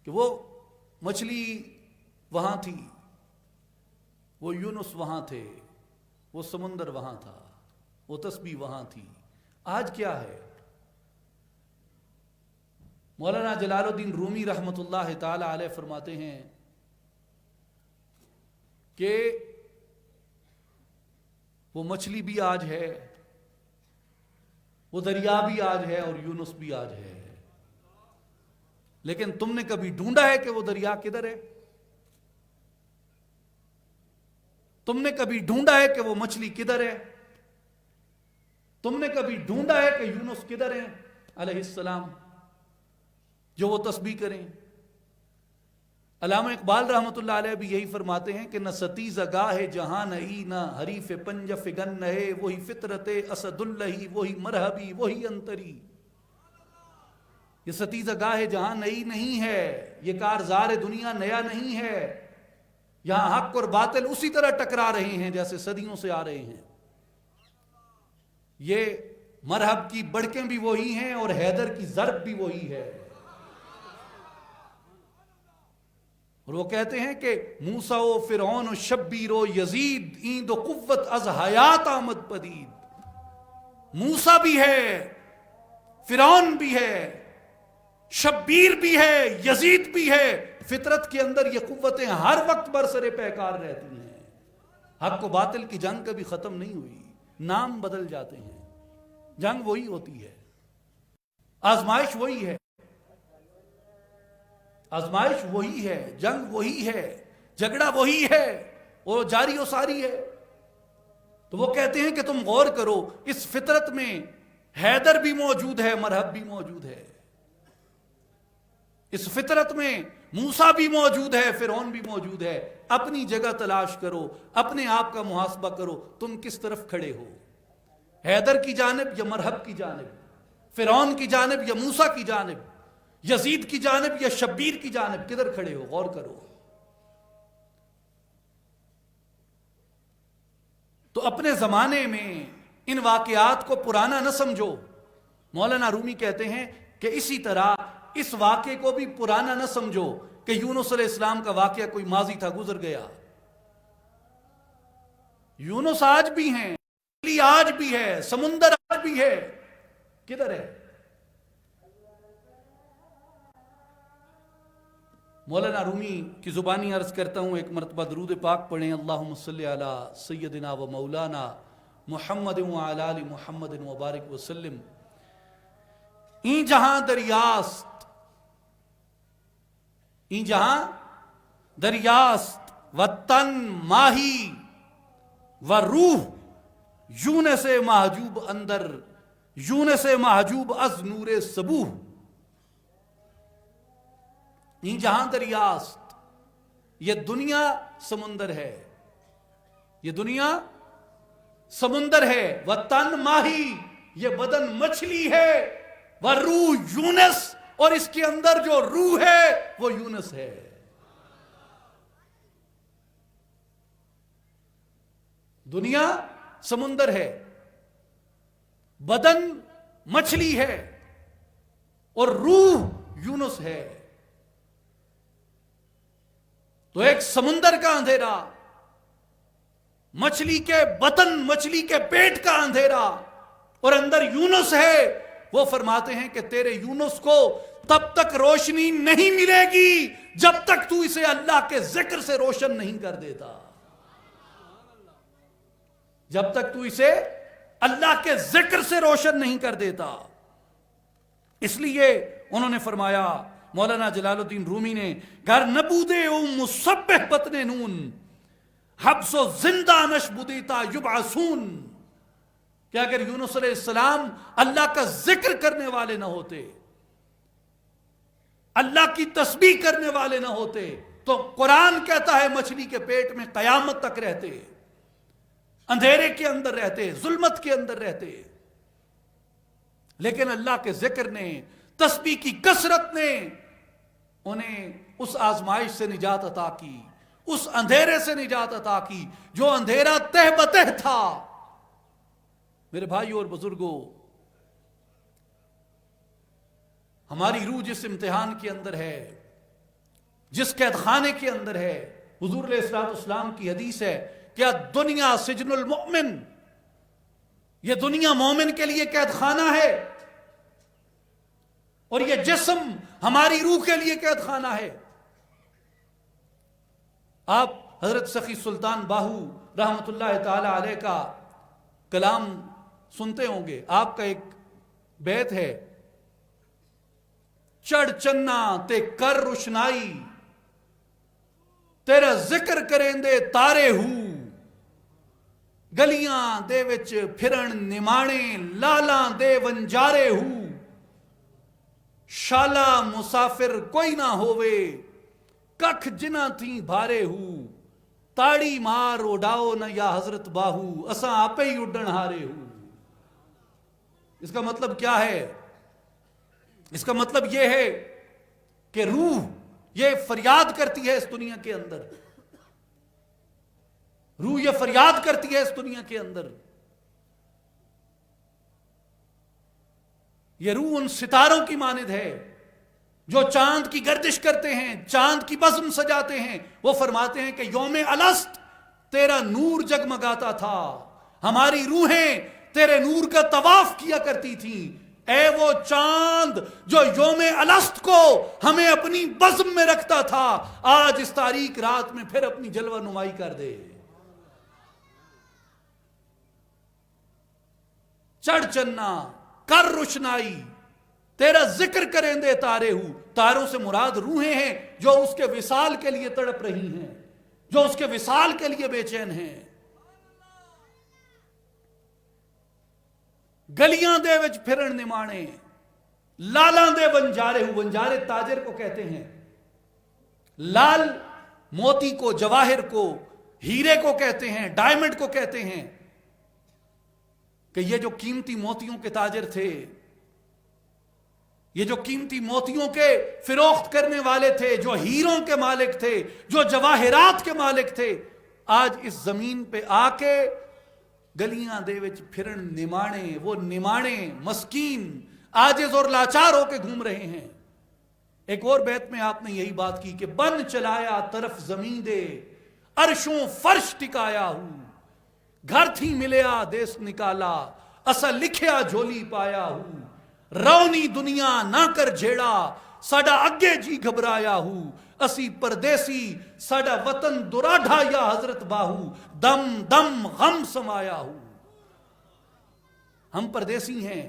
Speaker 1: کہ وہ مچھلی وہاں تھی، وہ یونس وہاں تھے، وہ سمندر وہاں تھا، وہ تسبیح وہاں تھی۔ آج کیا ہے؟ مولانا جلال الدین رومی رحمت اللہ تعالی علیہ فرماتے ہیں کہ وہ مچھلی بھی آج ہے، وہ دریا بھی آج ہے، اور یونس بھی آج ہے، لیکن تم نے کبھی ڈھونڈا ہے کہ وہ دریا کدھر ہے؟ تم نے کبھی ڈھونڈا ہے کہ وہ مچھلی کدھر ہے؟ تم نے کبھی ڈھونڈا ہے کہ یونس کدھر ہے علیہ السلام جو وہ تسبیح کریں؟ علامہ اقبال رحمت اللہ علیہ بھی یہی فرماتے ہیں کہ نہ ستیزہ گاہ جہاں نئی، نہ حریف پنج فگن نہے، وہی فطرت اسد اللہ، وہی مرحبی، وہی انتری۔ یہ ستیزہ گاہ جہاں نئی نہیں ہے، یہ کارزار دنیا نیا نہیں ہے، یہاں حق اور باطل اسی طرح ٹکرا رہے ہیں جیسے صدیوں سے آ رہے ہیں۔ یہ مرحب کی بڑکیں بھی وہی ہیں اور حیدر کی ضرب بھی وہی ہے۔ اور وہ کہتے ہیں کہ موسیٰ و فرعون و شبیر و یزید ایند و قوت از حیات آمد پدید۔ موسیٰ بھی ہے، فرعون بھی ہے، شبیر بھی ہے، یزید بھی ہے۔ فطرت کے اندر یہ قوتیں ہر وقت برسر پیکار رہتی ہیں۔ حق و باطل کی جنگ کبھی ختم نہیں ہوئی، نام بدل جاتے ہیں، جنگ وہی ہوتی ہے، آزمائش وہی ہے، آزمائش وہی ہے، جنگ وہی ہے، جھگڑا وہی ہے، اور جاری و ساری ہے۔ تو وہ کہتے ہیں کہ تم غور کرو، اس فطرت میں حیدر بھی موجود ہے، مرحب بھی موجود ہے، اس فطرت میں موسیٰ بھی موجود ہے، فرعون بھی موجود ہے۔ اپنی جگہ تلاش کرو، اپنے آپ کا محاسبہ کرو، تم کس طرف کھڑے ہو؟ حیدر کی جانب یا مرحب کی جانب؟ فرعون کی جانب یا موسیٰ کی جانب؟ یزید کی جانب یا شبیر کی جانب؟ کدھر کھڑے ہو؟ غور کرو۔ تو اپنے زمانے میں ان واقعات کو پرانا نہ سمجھو۔ مولانا رومی کہتے ہیں کہ اسی طرح اس واقعے کو بھی پرانا نہ سمجھو کہ یونس علیہ السلام کا واقعہ کوئی ماضی تھا، گزر گیا۔ یونس آج بھی ہیں، آج بھی ہے، سمندر آج بھی ہے، کدھر ہے؟ مولانا رومی کی زبانی عرض کرتا ہوں، ایک مرتبہ درود پاک پڑھیں، اللہم صلی علی سیدنا و مولانا محمد وعلی آل محمد وبارک وسلم۔ این جہاں دریاست، این جہاں دریاست، و تن ماہی و روح یونس محجوب اندر، یونس محجوب از نور صبوح۔ این جہاں دریاست، یہ دنیا سمندر ہے، یہ دنیا سمندر ہے، و تن ماہی یہ بدن مچھلی ہے، و روح یونس اور اس کے اندر جو روح ہے وہ یونس ہے۔ دنیا سمندر ہے، بدن مچھلی ہے اور روح یونس ہے۔ تو ایک سمندر کا اندھیرا، مچھلی کے بطن، مچھلی کے پیٹ کا اندھیرا، اور اندر یونس ہے۔ وہ فرماتے ہیں کہ تیرے یونس کو تب تک روشنی نہیں ملے گی جب تک تو اسے اللہ کے ذکر سے روشن نہیں کر دیتا، جب تک تو اسے اللہ کے ذکر سے روشن نہیں کر دیتا۔ اس لیے انہوں نے فرمایا، مولانا جلال الدین رومی نے، گر نبودے او مسبح بطن نون، حبس و زندہ نش بدیتا یبعثون، کہ اگر یونس علیہ السلام اللہ کا ذکر کرنے والے نہ ہوتے، اللہ کی تسبیح کرنے والے نہ ہوتے، تو قرآن کہتا ہے مچھلی کے پیٹ میں قیامت تک رہتے، اندھیرے کے اندر رہتے، ظلمت کے اندر رہتے۔ لیکن اللہ کے ذکر نے، تسبیح کی کثرت نے انہیں اس آزمائش سے نجات عطا کی، اس اندھیرے سے نجات عطا کی جو اندھیرا تہ بتہ تھا۔ میرے بھائیوں اور بزرگوں، ہماری روح جس امتحان کے اندر ہے، جس قید خانے کے اندر ہے، حضور علیہ الصلوۃ والسلام کی حدیث ہے، کیا دنیا سجن المؤمن، یہ دنیا مومن کے لیے قید خانہ ہے، اور یہ جسم ہماری روح کے لیے قید خانہ ہے۔ آپ حضرت سخی سلطان باہو رحمت اللہ تعالی علیہ کا کلام سنتے ہوں گے۔ آپ کا ایک بیت ہے، چڑھ چنا تے کر روشنائی، تیرا ذکر کریں دے تارے ہو، گلیاں دے وچ پھرن نمانے، لالاں دے ونجارے ہو، شالا مسافر کوئی نہ ہووے، ککھ جنہ تھی بھارے ہو، تاڑی مار اڈاؤ نہ یا حضرت باہو، اساں آپے ہی اڈن ہارے ہو۔ اس کا مطلب کیا ہے؟ اس کا مطلب یہ ہے کہ روح یہ فریاد کرتی ہے اس دنیا کے اندر، روح یہ فریاد کرتی ہے اس دنیا کے اندر۔ یہ روح ان ستاروں کی مانند ہے جو چاند کی گردش کرتے ہیں، چاند کی بزم سجاتے ہیں۔ وہ فرماتے ہیں کہ یوم الست تیرا نور جگمگاتا تھا، ہماری روحیں تیرے نور کا طواف کیا کرتی تھیں۔ اے وہ چاند جو یوم الست کو ہمیں اپنی بزم میں رکھتا تھا، آج اس تاریک رات میں پھر اپنی جلوہ نمائی کر دے۔ چڑھ چنا کر روشنائی، تیرا ذکر کریں دے تارے ہو۔ تاروں سے مراد روحیں ہیں جو اس کے وصال کے لیے تڑپ رہی ہیں، جو اس کے وصال کے لیے بے چین ہیں۔ گلیاں دے وچ پھرن نمانے، لالاں دے ونجارے ہو۔ ونجارے تاجر کو کہتے ہیں، لال موتی کو، جواہر کو، ہیرے کو کہتے ہیں، ڈائمنڈ کو کہتے ہیں، کہ یہ جو قیمتی موتیوں کے تاجر تھے، یہ جو قیمتی موتیوں کے فروخت کرنے والے تھے، جو ہیروں کے مالک تھے، جو جواہرات کے مالک تھے، آج اس زمین پہ آ کے گلیاں دے وچ پھرن نمانے، وہ نمانے مسکین عاجز اور لاچار ہو کے گھوم رہے ہیں۔ ایک اور بیت میں آپ نے یہی بات کی کہ بن چلایا طرف زمین دے عرشوں فرش ٹکایا ہوں گھر تھی ملیا دیس نکالا اسا لکھیا جھولی پایا ہوں رونی دنیا نہ کر جھیڑا ساڈا اگے جی گھبرایا ہوں اسی پردیسی ساڈا وطن دراڈھا یا حضرت باہو دم دم غم سمایا ہوں. ہم پردیسی ہیں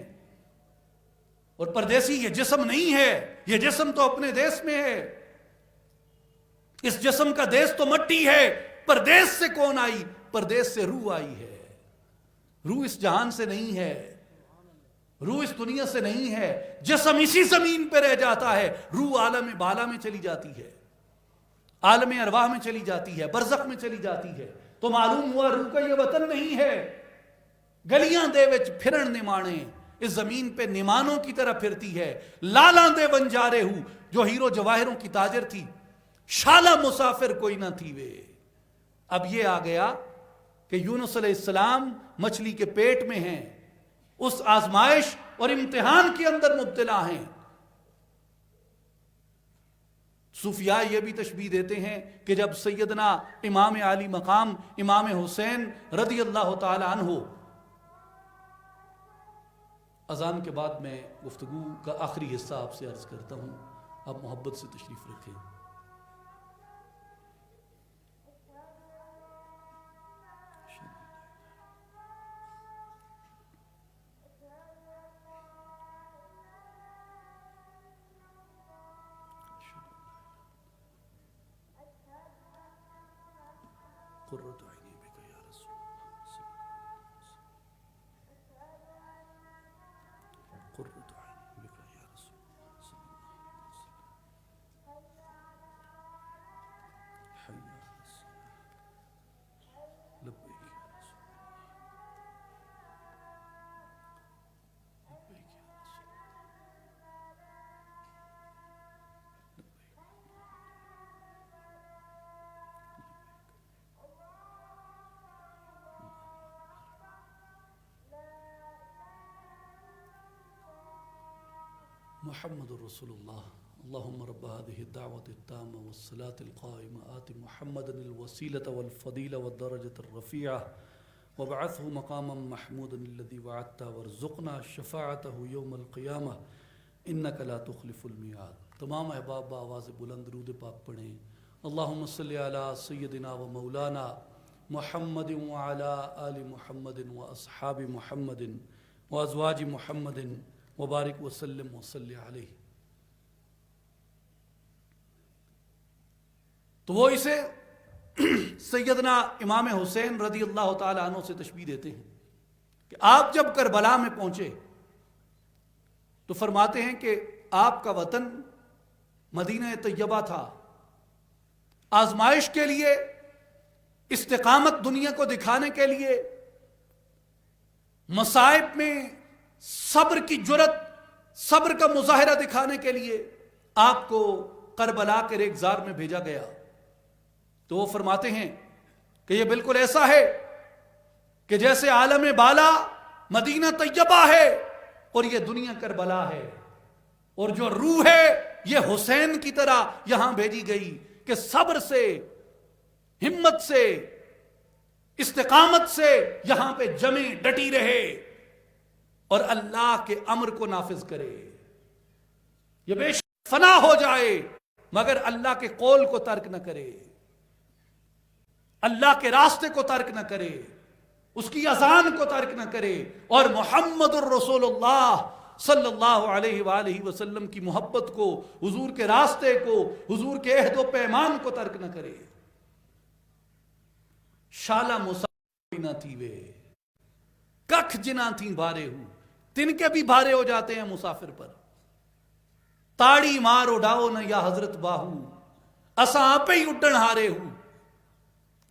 Speaker 1: اور پردیسی یہ جسم نہیں ہے, یہ جسم تو اپنے دیس میں ہے. اس جسم کا دیس تو مٹی ہے. پردیس سے کون آئی؟ پردیس سے روح آئی ہے. روح اس جہان سے نہیں ہے, روح اس دنیا سے نہیں ہے. جسم اسی زمین پہ رہ جاتا ہے, روح عالم بالا میں چلی جاتی ہے, عالم ارواح میں چلی جاتی ہے, برزخ میں چلی جاتی ہے. تو معلوم ہوا روح کا یہ وطن نہیں ہے. گلیاں دے وچ پھرن نمانے, اس زمین پہ نمانوں کی طرح پھرتی ہے. لالاں دے ونجارے ہوں, جو ہیرو جواہروں کی تاجر تھی, شالا مسافر کوئی نہ تھی وے. اب یہ آ گیا کہ یونس علیہ السلام مچھلی کے پیٹ میں ہیں, اس آزمائش اور امتحان کے اندر مبتلا ہیں. صوفیاء یہ بھی تشبیہ دیتے ہیں کہ جب سیدنا امام عالی مقام امام حسین رضی اللہ تعالی عنہ, اذان کے بعد میں گفتگو کا آخری حصہ آپ سے عرض کرتا ہوں, آپ محبت سے تشریف رکھیں. قرۃ عینی بک یا رسول اللہ, قرۃ عینی بک یا رسول اللہ, حی علی الصلاۃ, لبیک یا رسول اللہ, لبیک یا رسول محمد رسول اللہ. اللہم رب هذه الدعوة التامة والصلاة القائمة آت محمدا الوسيلة والفضيلة والدرجة الرفيعة وابعثه مقاما محمودا الذي وعدته وارزقنا شفاعته يوم القيامة انك لا تخلف الميعاد. تمام احباب بآواز بلند درود پاک پڑھیں. اللہم صلی علی سیدنا و مولانا محمد وعلى آل محمد واصحاب محمد وازواج محمد وبارک وسلم وصلی علیہ. تو وہ اسے سیدنا امام حسین رضی اللہ تعالی عنہ سے تشبیہ دیتے ہیں کہ آپ جب کربلا میں پہنچے تو فرماتے ہیں کہ آپ کا وطن مدینہ طیبہ تھا. آزمائش کے لیے, استقامت دنیا کو دکھانے کے لیے, مصائب میں صبر کی جرت, صبر کا مظاہرہ دکھانے کے لیے آپ کو کربلا کے ریگزار میں بھیجا گیا. تو وہ فرماتے ہیں کہ یہ بالکل ایسا ہے کہ جیسے عالم بالا مدینہ طیبہ ہے اور یہ دنیا کربلا ہے, اور جو روح ہے یہ حسین کی طرح یہاں بھیجی گئی کہ صبر سے, ہمت سے, استقامت سے یہاں پہ جمے ڈٹی رہے اور اللہ کے امر کو نافذ کرے. یہ بے شک فنا ہو جائے مگر اللہ کے قول کو ترک نہ کرے, اللہ کے راستے کو ترک نہ کرے, اس کی اذان کو ترک نہ کرے, اور محمد الرسول اللہ صلی اللہ علیہ وآلہ وسلم کی محبت کو, حضور کے راستے کو, حضور کے عہد و پیمان کو ترک نہ کرے. شالا مسافر نہ تھی وے ککھ جنا تھی بھارے ہوں, تن کے بھی بھارے ہو جاتے ہیں مسافر پر. تاڑی مار اڑاؤ نہ یا حضرت باہو, اساں آپ ہی اڈن ہارے ہوں,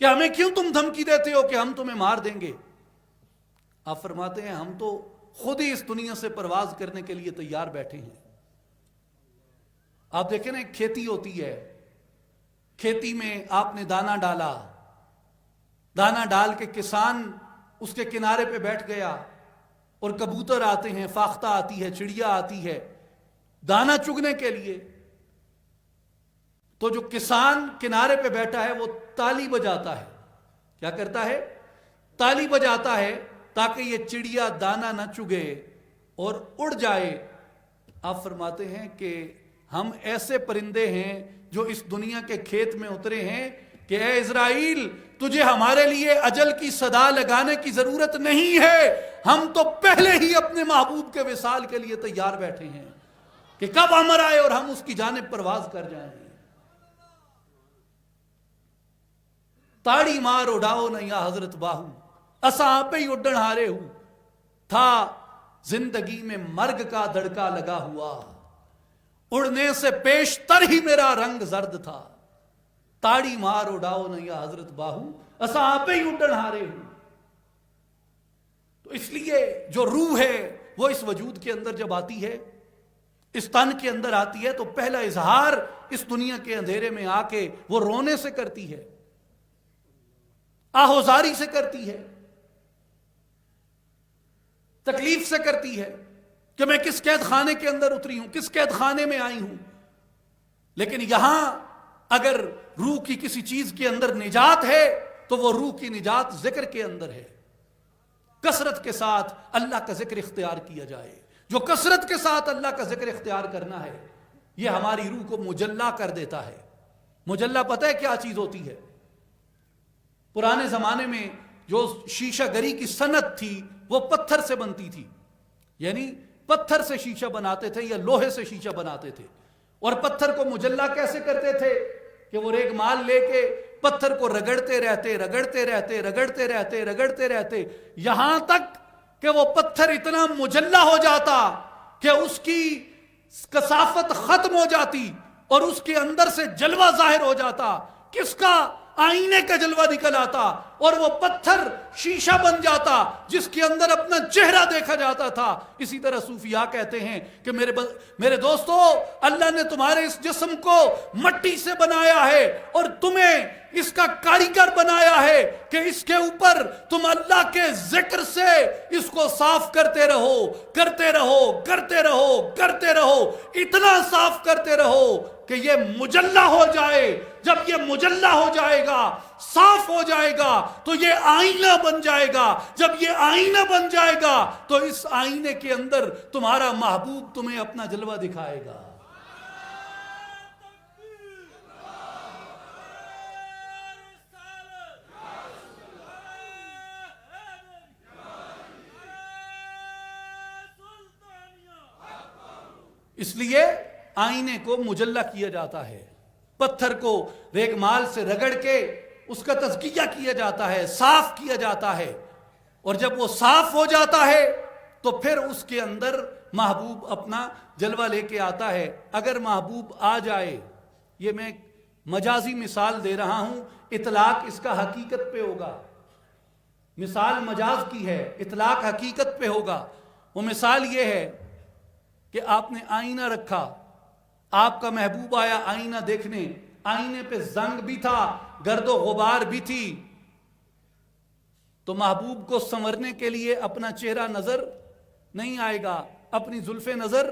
Speaker 1: کہ ہمیں کیوں تم دھمکی دیتے ہو کہ ہم تمہیں مار دیں گے. آپ فرماتے ہیں ہم تو خود ہی اس دنیا سے پرواز کرنے کے لیے تیار بیٹھے ہیں. آپ دیکھیں نا, ایک کھیتی ہوتی ہے, کھیتی میں آپ نے دانا ڈالا, دانا ڈال کے کسان اس کے کنارے پہ بیٹھ گیا, اور کبوتر آتے ہیں, فاختہ آتی ہے, چڑیا آتی ہے دانا چگنے کے لیے. تو جو کسان کنارے پہ بیٹھا ہے وہ تالی بجاتا ہے. کیا کرتا ہے؟ تالی بجاتا ہے تاکہ یہ چڑیا دانا نہ چگے اور اڑ جائے. آپ فرماتے ہیں کہ ہم ایسے پرندے ہیں جو اس دنیا کے کھیت میں اترے ہیں کہ اے اسرائیل تجھے ہمارے لیے اجل کی صدا لگانے کی ضرورت نہیں ہے, ہم تو پہلے ہی اپنے محبوب کے وصال کے لیے تیار بیٹھے ہیں کہ کب امر آئے اور ہم اس کی جانب پرواز کر جائیں. تاڑی مار اڑاؤ نہ یا حضرت باہو, اساں آپ ہی اڈن ہارے ہوں, تھا زندگی میں مرگ کا دڑکا لگا ہوا, اڑنے سے پیشتر ہی میرا رنگ زرد تھا. تاڑی مار اڑاؤ نہ یا حضرت باہو, اساں آپ ہی اڈن ہارے ہوں. تو اس لیے جو روح ہے وہ اس وجود کے اندر جب آتی ہے, اس تن کے اندر آتی ہے, تو پہلا اظہار اس دنیا کے اندھیرے میں آ کے وہ رونے سے کرتی ہے, آہوزاری سے کرتی ہے, تکلیف سے کرتی ہے کہ میں کس قید خانے کے اندر اتری ہوں, کس قید خانے میں آئی ہوں. لیکن یہاں اگر روح کی کسی چیز کے اندر نجات ہے تو وہ روح کی نجات ذکر کے اندر ہے. کثرت کے ساتھ اللہ کا ذکر اختیار کیا جائے. جو کثرت کے ساتھ اللہ کا ذکر اختیار کرنا ہے یہ ہماری روح کو مجلا کر دیتا ہے. مجلا پتہ ہے کیا چیز ہوتی ہے؟ پرانے زمانے میں جو شیشہ گری کی صنعت تھی وہ پتھر سے بنتی تھی, یعنی پتھر سے شیشہ بناتے تھے یا لوہے سے شیشہ بناتے تھے. اور پتھر کو مجلا کیسے کرتے تھے کہ وہ ریگ مال لے کے پتھر کو رگڑتے رہتے رگڑتے رہتے رگڑتے رہتے رگڑتے رہتے یہاں تک کہ وہ پتھر اتنا مجلا ہو جاتا کہ اس کی کثافت ختم ہو جاتی اور اس کے اندر سے جلوہ ظاہر ہو جاتا. کس کا؟ آئینے کا جلوہ نکل آتا اور وہ پتھر شیشہ بن جاتا جس کے اندر اپنا چہرہ دیکھا جاتا تھا. اسی طرح صوفیاء کہتے ہیں کہ میرے دوستو, اللہ نے تمہارے اس جسم کو مٹی سے بنایا ہے اور تمہیں اس کا کاریگر بنایا ہے کہ اس کے اوپر تم اللہ کے ذکر سے اس کو صاف کرتے رہو کرتے رہو کرتے رہو کرتے رہو, اتنا صاف کرتے رہو کہ یہ مجلا ہو جائے. جب یہ مجلا ہو جائے گا, صاف ہو جائے گا, تو یہ آئینہ بن جائے گا. جب یہ آئینہ بن جائے گا تو اس آئینے کے اندر تمہارا محبوب تمہیں اپنا جلوہ دکھائے گا. اس لیے آئینے کو مجلا کیا جاتا ہے, پتھر کو ریگ مال سے رگڑ کے اس کا تزکیہ کیا جاتا ہے, صاف کیا جاتا ہے. اور جب وہ صاف ہو جاتا ہے تو پھر اس کے اندر محبوب اپنا جلوہ لے کے آتا ہے. اگر محبوب آ جائے, یہ میں مجازی مثال دے رہا ہوں, اطلاق اس کا حقیقت پہ ہوگا. مثال مجاز کی ہے, اطلاق حقیقت پہ ہوگا. وہ مثال یہ ہے کہ آپ نے آئینہ رکھا, آپ کا محبوب آیا آئینہ دیکھنے, آئینے پہ زنگ بھی تھا, گرد و غبار بھی تھی, تو محبوب کو سنورنے کے لیے اپنا چہرہ نظر نہیں آئے گا, اپنی زلفیں نظر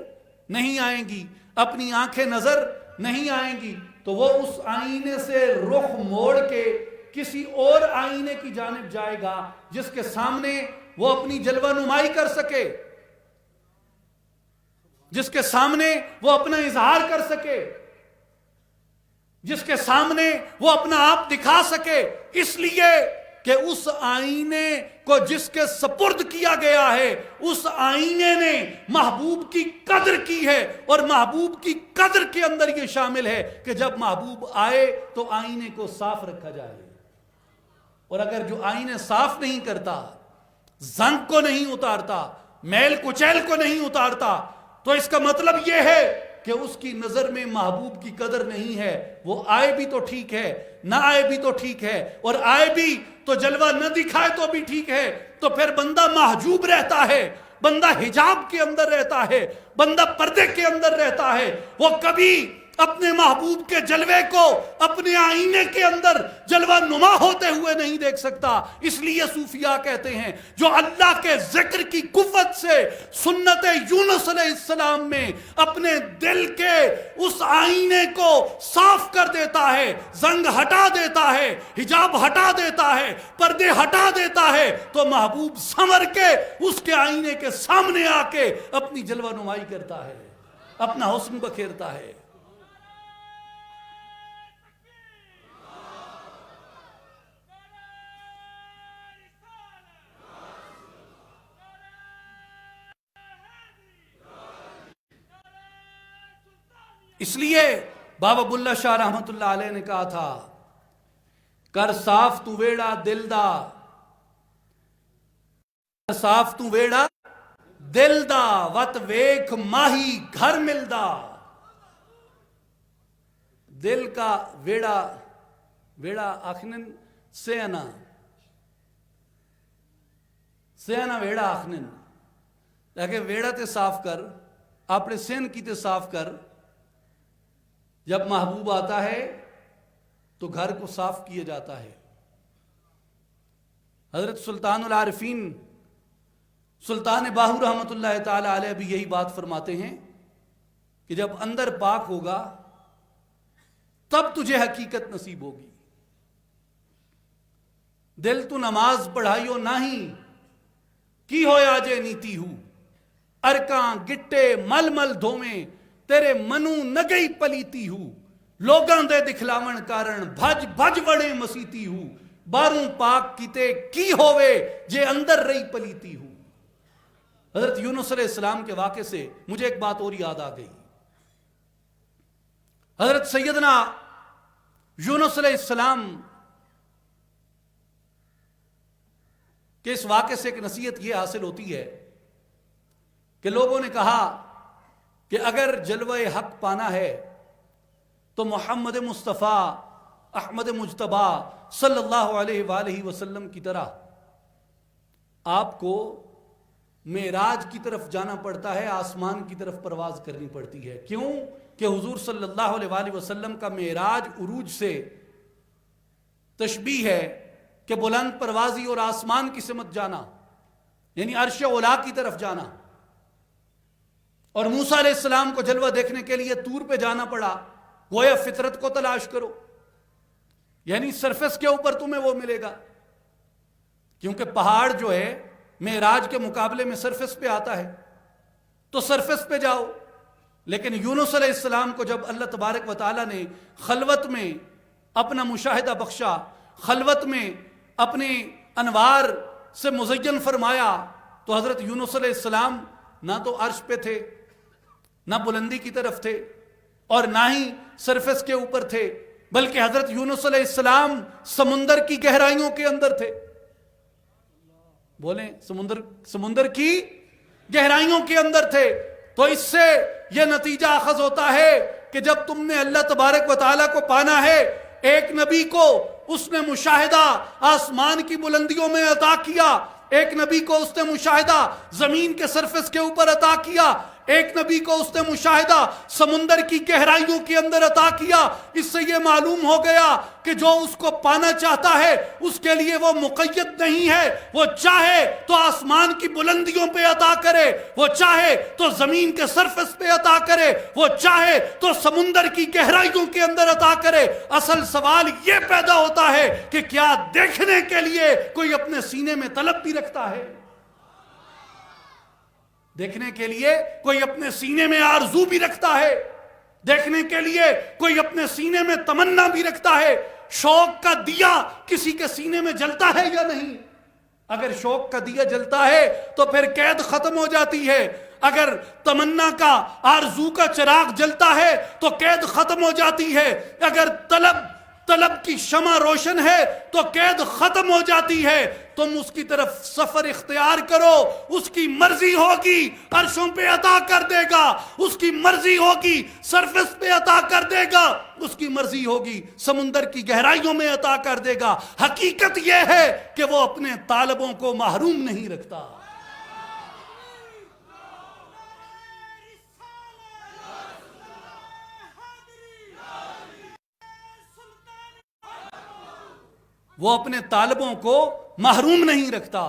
Speaker 1: نہیں آئیں گی, اپنی آنکھیں نظر نہیں آئیں گی, تو وہ اس آئینے سے رخ موڑ کے کسی اور آئینے کی جانب جائے گا جس کے سامنے وہ اپنی جلوہ نمائی کر سکے, جس کے سامنے وہ اپنا اظہار کر سکے, جس کے سامنے وہ اپنا آپ دکھا سکے. اس لیے کہ اس آئینے کو جس کے سپرد کیا گیا ہے اس آئینے نے محبوب کی قدر کی ہے, اور محبوب کی قدر کے اندر یہ شامل ہے کہ جب محبوب آئے تو آئینے کو صاف رکھا جائے. اور اگر جو آئینے صاف نہیں کرتا, زنگ کو نہیں اتارتا, میل کچیل کو نہیں اتارتا, تو اس کا مطلب یہ ہے کہ اس کی نظر میں محبوب کی قدر نہیں ہے. وہ آئے بھی تو ٹھیک ہے, نہ آئے بھی تو ٹھیک ہے, اور آئے بھی تو جلوہ نہ دکھائے تو بھی ٹھیک ہے. تو پھر بندہ محجوب رہتا ہے, بندہ حجاب کے اندر رہتا ہے, بندہ پردے کے اندر رہتا ہے. وہ کبھی اپنے محبوب کے جلوے کو اپنے آئینے کے اندر جلوہ نما ہوتے ہوئے نہیں دیکھ سکتا. اس لیے صوفیاء کہتے ہیں جو اللہ کے ذکر کی قوت سے سنت یونس علیہ السلام میں اپنے دل کے اس آئینے کو صاف کر دیتا ہے، زنگ ہٹا دیتا ہے، حجاب ہٹا دیتا ہے، پردے ہٹا دیتا ہے، تو محبوب سنور کے اس کے آئینے کے سامنے آ کے اپنی جلوہ نمائی کرتا ہے، اپنا حسن بکھیرتا ہے. اس لیے بابا بلہ شاہ رحمت اللہ علیہ نے کہا تھا، کر صاف تو ویڑا دل دا، کر صاف تو ویڑا دل دا، وت ویکھ ماہی گھر ملدا. دل کا ویڑا آخنن سینا ویڑا آخنن، لیکن ویڑا تے صاف کر، اپنے سین کی تے صاف کر. جب محبوب آتا ہے تو گھر کو صاف کیا جاتا ہے. حضرت سلطان العارفین سلطان باہو رحمت اللہ تعالی علیہ بھی یہی بات فرماتے ہیں کہ جب اندر پاک ہوگا تب تجھے حقیقت نصیب ہوگی. دل تو نماز پڑھائیو نہیں کی ہویا جے نیتی ہو، ارکاں گٹے مل مل دھویں تیرے منو نگئی پلیتی ہو. لوگاں دے دکھلاون کارن بھج بھج وڑے مسیتی ہو، باروں پاک کیتے کی ہووے جے اندر رہی پلیتی ہو. حضرت یونس علیہ السلام کے واقعے سے مجھے ایک بات اور یاد آ گئی. حضرت سیدنا یونس علیہ السلام کے اس واقعے سے ایک نصیحت یہ حاصل ہوتی ہے کہ لوگوں نے کہا کہ اگر جلوہ حق پانا ہے تو محمد مصطفیٰ احمد مجتبی صلی اللہ علیہ وآلہ وسلم کی طرح آپ کو معراج کی طرف جانا پڑتا ہے، آسمان کی طرف پرواز کرنی پڑتی ہے. کیوں کہ حضور صلی اللہ علیہ وآلہ وسلم کا معراج عروج سے تشبیہ ہے کہ بلند پروازی اور آسمان کی سمت جانا، یعنی عرش اولا کی طرف جانا. اور موسیٰ علیہ السلام کو جلوہ دیکھنے کے لیے طور پہ جانا پڑا، گویا فطرت کو تلاش کرو، یعنی سرفس کے اوپر تمہیں وہ ملے گا، کیونکہ پہاڑ جو ہے معراج کے مقابلے میں سرفس پہ آتا ہے، تو سرفس پہ جاؤ. لیکن یونس علیہ السلام کو جب اللہ تبارک و تعالیٰ نے خلوت میں اپنا مشاہدہ بخشا، خلوت میں اپنے انوار سے مزین فرمایا، تو حضرت یونس علیہ السلام نہ تو عرش پہ تھے، نہ بلندی کی طرف تھے، اور نہ ہی سرفس کے اوپر تھے، بلکہ حضرت یونس علیہ السلام سمندر کی گہرائیوں کے اندر تھے. بولیں سمندر کی گہرائیوں کے اندر تھے. تو اس سے یہ نتیجہ اخذ ہوتا ہے کہ جب تم نے اللہ تبارک و تعالیٰ کو پانا ہے، ایک نبی کو اس نے مشاہدہ آسمان کی بلندیوں میں عطا کیا، ایک نبی کو اس نے مشاہدہ زمین کے سرفس کے اوپر عطا کیا، ایک نبی کو اس نے مشاہدہ سمندر کی گہرائیوں کے اندر عطا کیا. اس سے یہ معلوم ہو گیا کہ جو اس کو پانا چاہتا ہے اس کے لیے وہ مقید نہیں ہے، وہ چاہے تو آسمان کی بلندیوں پہ عطا کرے، وہ چاہے تو زمین کے سرفس پہ عطا کرے، وہ چاہے تو سمندر کی گہرائیوں کے اندر عطا کرے. اصل سوال یہ پیدا ہوتا ہے کہ کیا دیکھنے کے لیے کوئی اپنے سینے میں طلب بھی رکھتا ہے؟ دیکھنے کے لیے کوئی اپنے سینے میں آرزو بھی رکھتا ہے، دیکھنے کے لیے کوئی اپنے سینے میں تمنا بھی رکھتا ہے. شوق کا دیا کسی کے سینے میں جلتا ہے یا نہیں؟ اگر شوق کا دیا جلتا ہے تو پھر قید ختم ہو جاتی ہے. اگر تمنا کا آرزو کا چراغ جلتا ہے تو قید ختم ہو جاتی ہے. اگر طلب کی شمع روشن ہے تو قید ختم ہو جاتی ہے. تم اس کی طرف سفر اختیار کرو، اس کی مرضی ہوگی عرشوں پہ عطا کر دے گا، اس کی مرضی ہوگی سرفس پہ عطا کر دے گا، اس کی مرضی ہوگی سمندر کی گہرائیوں میں عطا کر دے گا. حقیقت یہ ہے کہ وہ اپنے طالبوں کو محروم نہیں رکھتا. وہ اپنے طالبوں کو محروم نہیں رکھتا.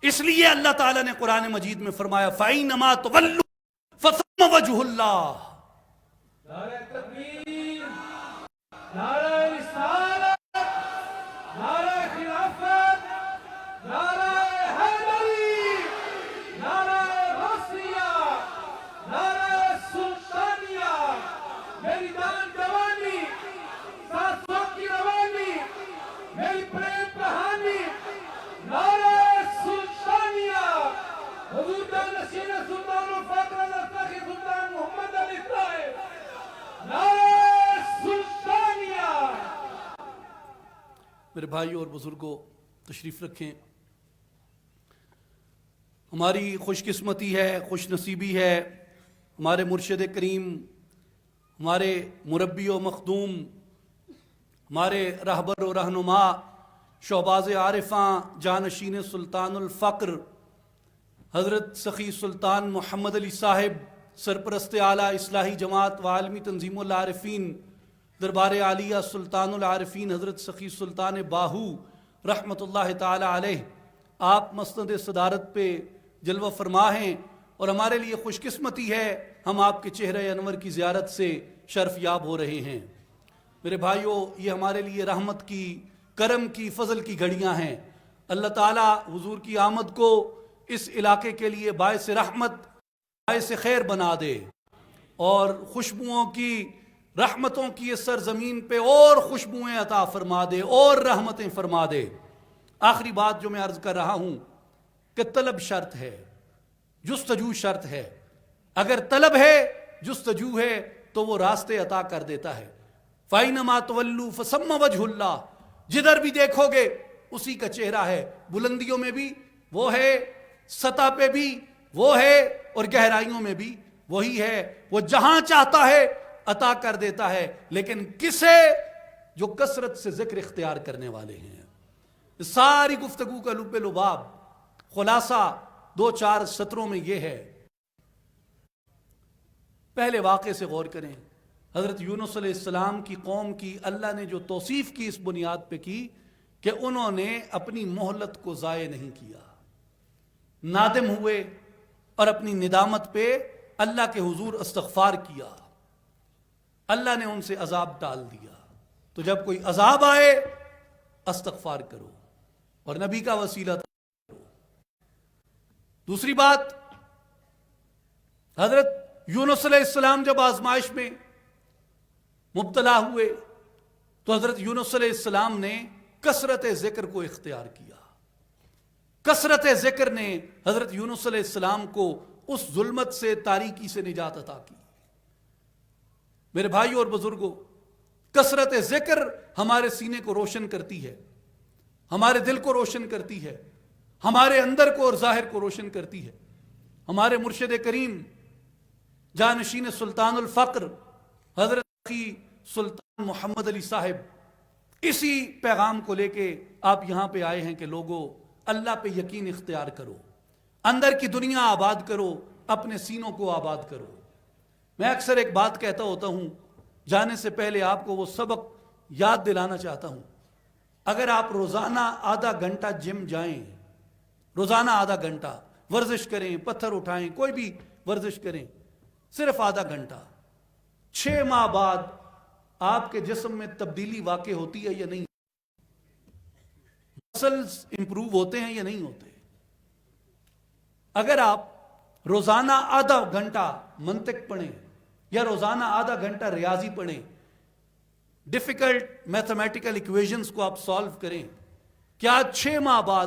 Speaker 1: اس لیے اللہ تعالیٰ نے قرآن مجید میں فرمایا فَإِنَّمَا تُوَلُّوا فَثَمَّ وَجْهُ اللَّهِ.
Speaker 2: نعرہ تکبیر، نعرہ رسالت، نعرہ خلافت، نعرہ حیدری، نعرہ غوثیہ، نعرہ سلطانیہ، میری جان جوانی، 700 کی روانی، میری پریم کہانی، نعرہ سلطانیہ، حضور جانشین سلطان الفقر نستخی سلطان محمد علی طاہر، نعرہ سلطانیہ.
Speaker 1: میرے بھائیوں اور بزرگوں تشریف رکھیں. ہماری خوش قسمتی ہے، خوش نصیبی ہے، ہمارے مرشد کریم، ہمارے مربی و مخدوم، ہمارے رہبر و رہنما، شہباز عارفاں، جانشین سلطان الفقر حضرت سخی سلطان محمد علی صاحب، سرپرست اعلیٰ اصلاحی جماعت و عالمی تنظیم العارفین، دربار عالیہ سلطان العارفین حضرت سخی سلطان باہو رحمۃ اللہ تعالی علیہ، آپ مسند صدارت پہ جلوہ فرما ہیں، اور ہمارے لیے خوش قسمتی ہے ہم آپ کے چہرہ انور کی زیارت سے شرف یاب ہو رہے ہیں. میرے بھائیوں، یہ ہمارے لیے رحمت کی، کرم کی، فضل کی گھڑیاں ہیں. اللہ تعالیٰ حضور کی آمد کو اس علاقے کے لیے باعث رحمت، باعث خیر بنا دے، اور خوشبوؤں کی، رحمتوں کی اس سرزمین پہ اور خوشبوئیں عطا فرما دے اور رحمتیں فرما دے. آخری بات جو میں عرض کر رہا ہوں کہ طلب شرط ہے، جستجو شرط ہے. اگر طلب ہے، جستجو ہے، تو وہ راستے عطا کر دیتا ہے. فَإِنَّمَا تُوَلُّوا فَثَمَّ وَجْهُ اللَّهِ. جدھر بھی دیکھو گے اسی کا چہرہ ہے. بلندیوں میں بھی وہ ہے، سطح پہ بھی وہ ہے، اور گہرائیوں میں بھی وہی ہے. وہ جہاں چاہتا ہے عطا کر دیتا ہے، لیکن کسے؟ جو کثرت سے ذکر اختیار کرنے والے ہیں. ساری گفتگو کا لب لباب، خلاصہ 2-4 سطروں میں یہ ہے. پہلے واقعے سے غور کریں. حضرت یونس علیہ السلام کی قوم کی اللہ نے جو توصیف کی اس بنیاد پہ کی کہ انہوں نے اپنی مہلت کو ضائع نہیں کیا، نادم ہوئے اور اپنی ندامت پہ اللہ کے حضور استغفار کیا. اللہ نے ان سے عذاب ٹال دیا. تو جب کوئی عذاب آئے استغفار کرو اور نبی کا وسیلہ کرو. دوسری بات، حضرت یونس علیہ السلام جب آزمائش میں مبتلا ہوئے تو حضرت یونس علیہ السلام نے کثرت ذکر کو اختیار کیا. کثرت ذکر نے حضرت یونس علیہ السلام کو اس ظلمت سے، تاریکی سے نجات عطا کی. میرے بھائیوں اور بزرگوں، کثرت ذکر ہمارے سینے کو روشن کرتی ہے، ہمارے دل کو روشن کرتی ہے، ہمارے اندر کو اور ظاہر کو روشن کرتی ہے. ہمارے مرشد کریم جانشین سلطان الفقر حضرت سلطان محمد علی صاحب اسی پیغام کو لے کے آپ یہاں پہ آئے ہیں کہ لوگوں، اللہ پہ یقین اختیار کرو، اندر کی دنیا آباد کرو، اپنے سینوں کو آباد کرو. میں اکثر ایک بات کہتا ہوتا ہوں، جانے سے پہلے آپ کو وہ سبق یاد دلانا چاہتا ہوں. اگر آپ روزانہ آدھا گھنٹہ جم جائیں، روزانہ آدھا گھنٹہ ورزش کریں، پتھر اٹھائیں، کوئی بھی ورزش کریں، صرف آدھا گھنٹہ، 6 ماہ بعد آپ کے جسم میں تبدیلی واقع ہوتی ہے یا نہیں؟ مسلز امپروو ہوتے ہیں یا نہیں ہوتے؟ اگر آپ روزانہ آدھا گھنٹہ منطق پڑھیں یا روزانہ آدھا گھنٹہ ریاضی پڑھیں، ڈیفیکلٹ میتھمیٹیکل ایکویشنز کو آپ سالو کریں، کیا 6 ماہ بعد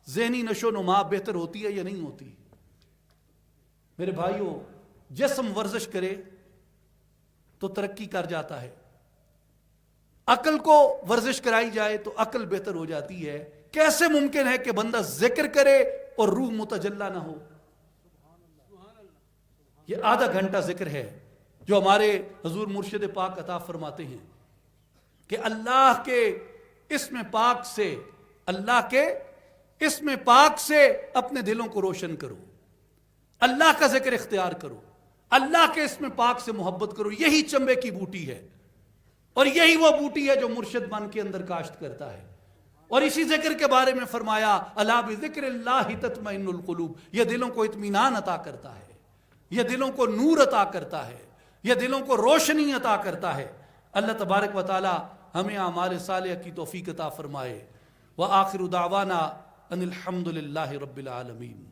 Speaker 1: ذہنی نشو و نما بہتر ہوتی ہے یا نہیں ہوتی؟ میرے بھائیوں، جسم ورزش کرے تو ترقی کر جاتا ہے، عقل کو ورزش کرائی جائے تو عقل بہتر ہو جاتی ہے. کیسے ممکن ہے کہ بندہ ذکر کرے اور روح متجلا نہ ہو؟ یہ آدھا گھنٹہ ذکر ہے جو ہمارے حضور مرشد پاک عطا فرماتے ہیں کہ اللہ کے اسم پاک سے، اللہ کے اسم پاک سے اپنے دلوں کو روشن کرو، اللہ کا ذکر اختیار کرو، اللہ کے اسم پاک سے محبت کرو. یہی چنبے کی بوٹی ہے. اور یہی وہ بوٹی ہے جو مرشد بن کے اندر کاشت کرتا ہے. اور اسی ذکر کے بارے میں فرمایا الا بذکر اللہ تطمئن القلوب، یہ دلوں کو اطمینان عطا کرتا ہے، یہ دلوں کو نور عطا کرتا ہے، یہ دلوں کو روشنی عطا کرتا ہے. اللہ تبارک و تعالی ہمیں اعمال صالحہ کی توفیق عطا فرمائے. وآخر دعوانا ان الحمد للہ رب العالمین.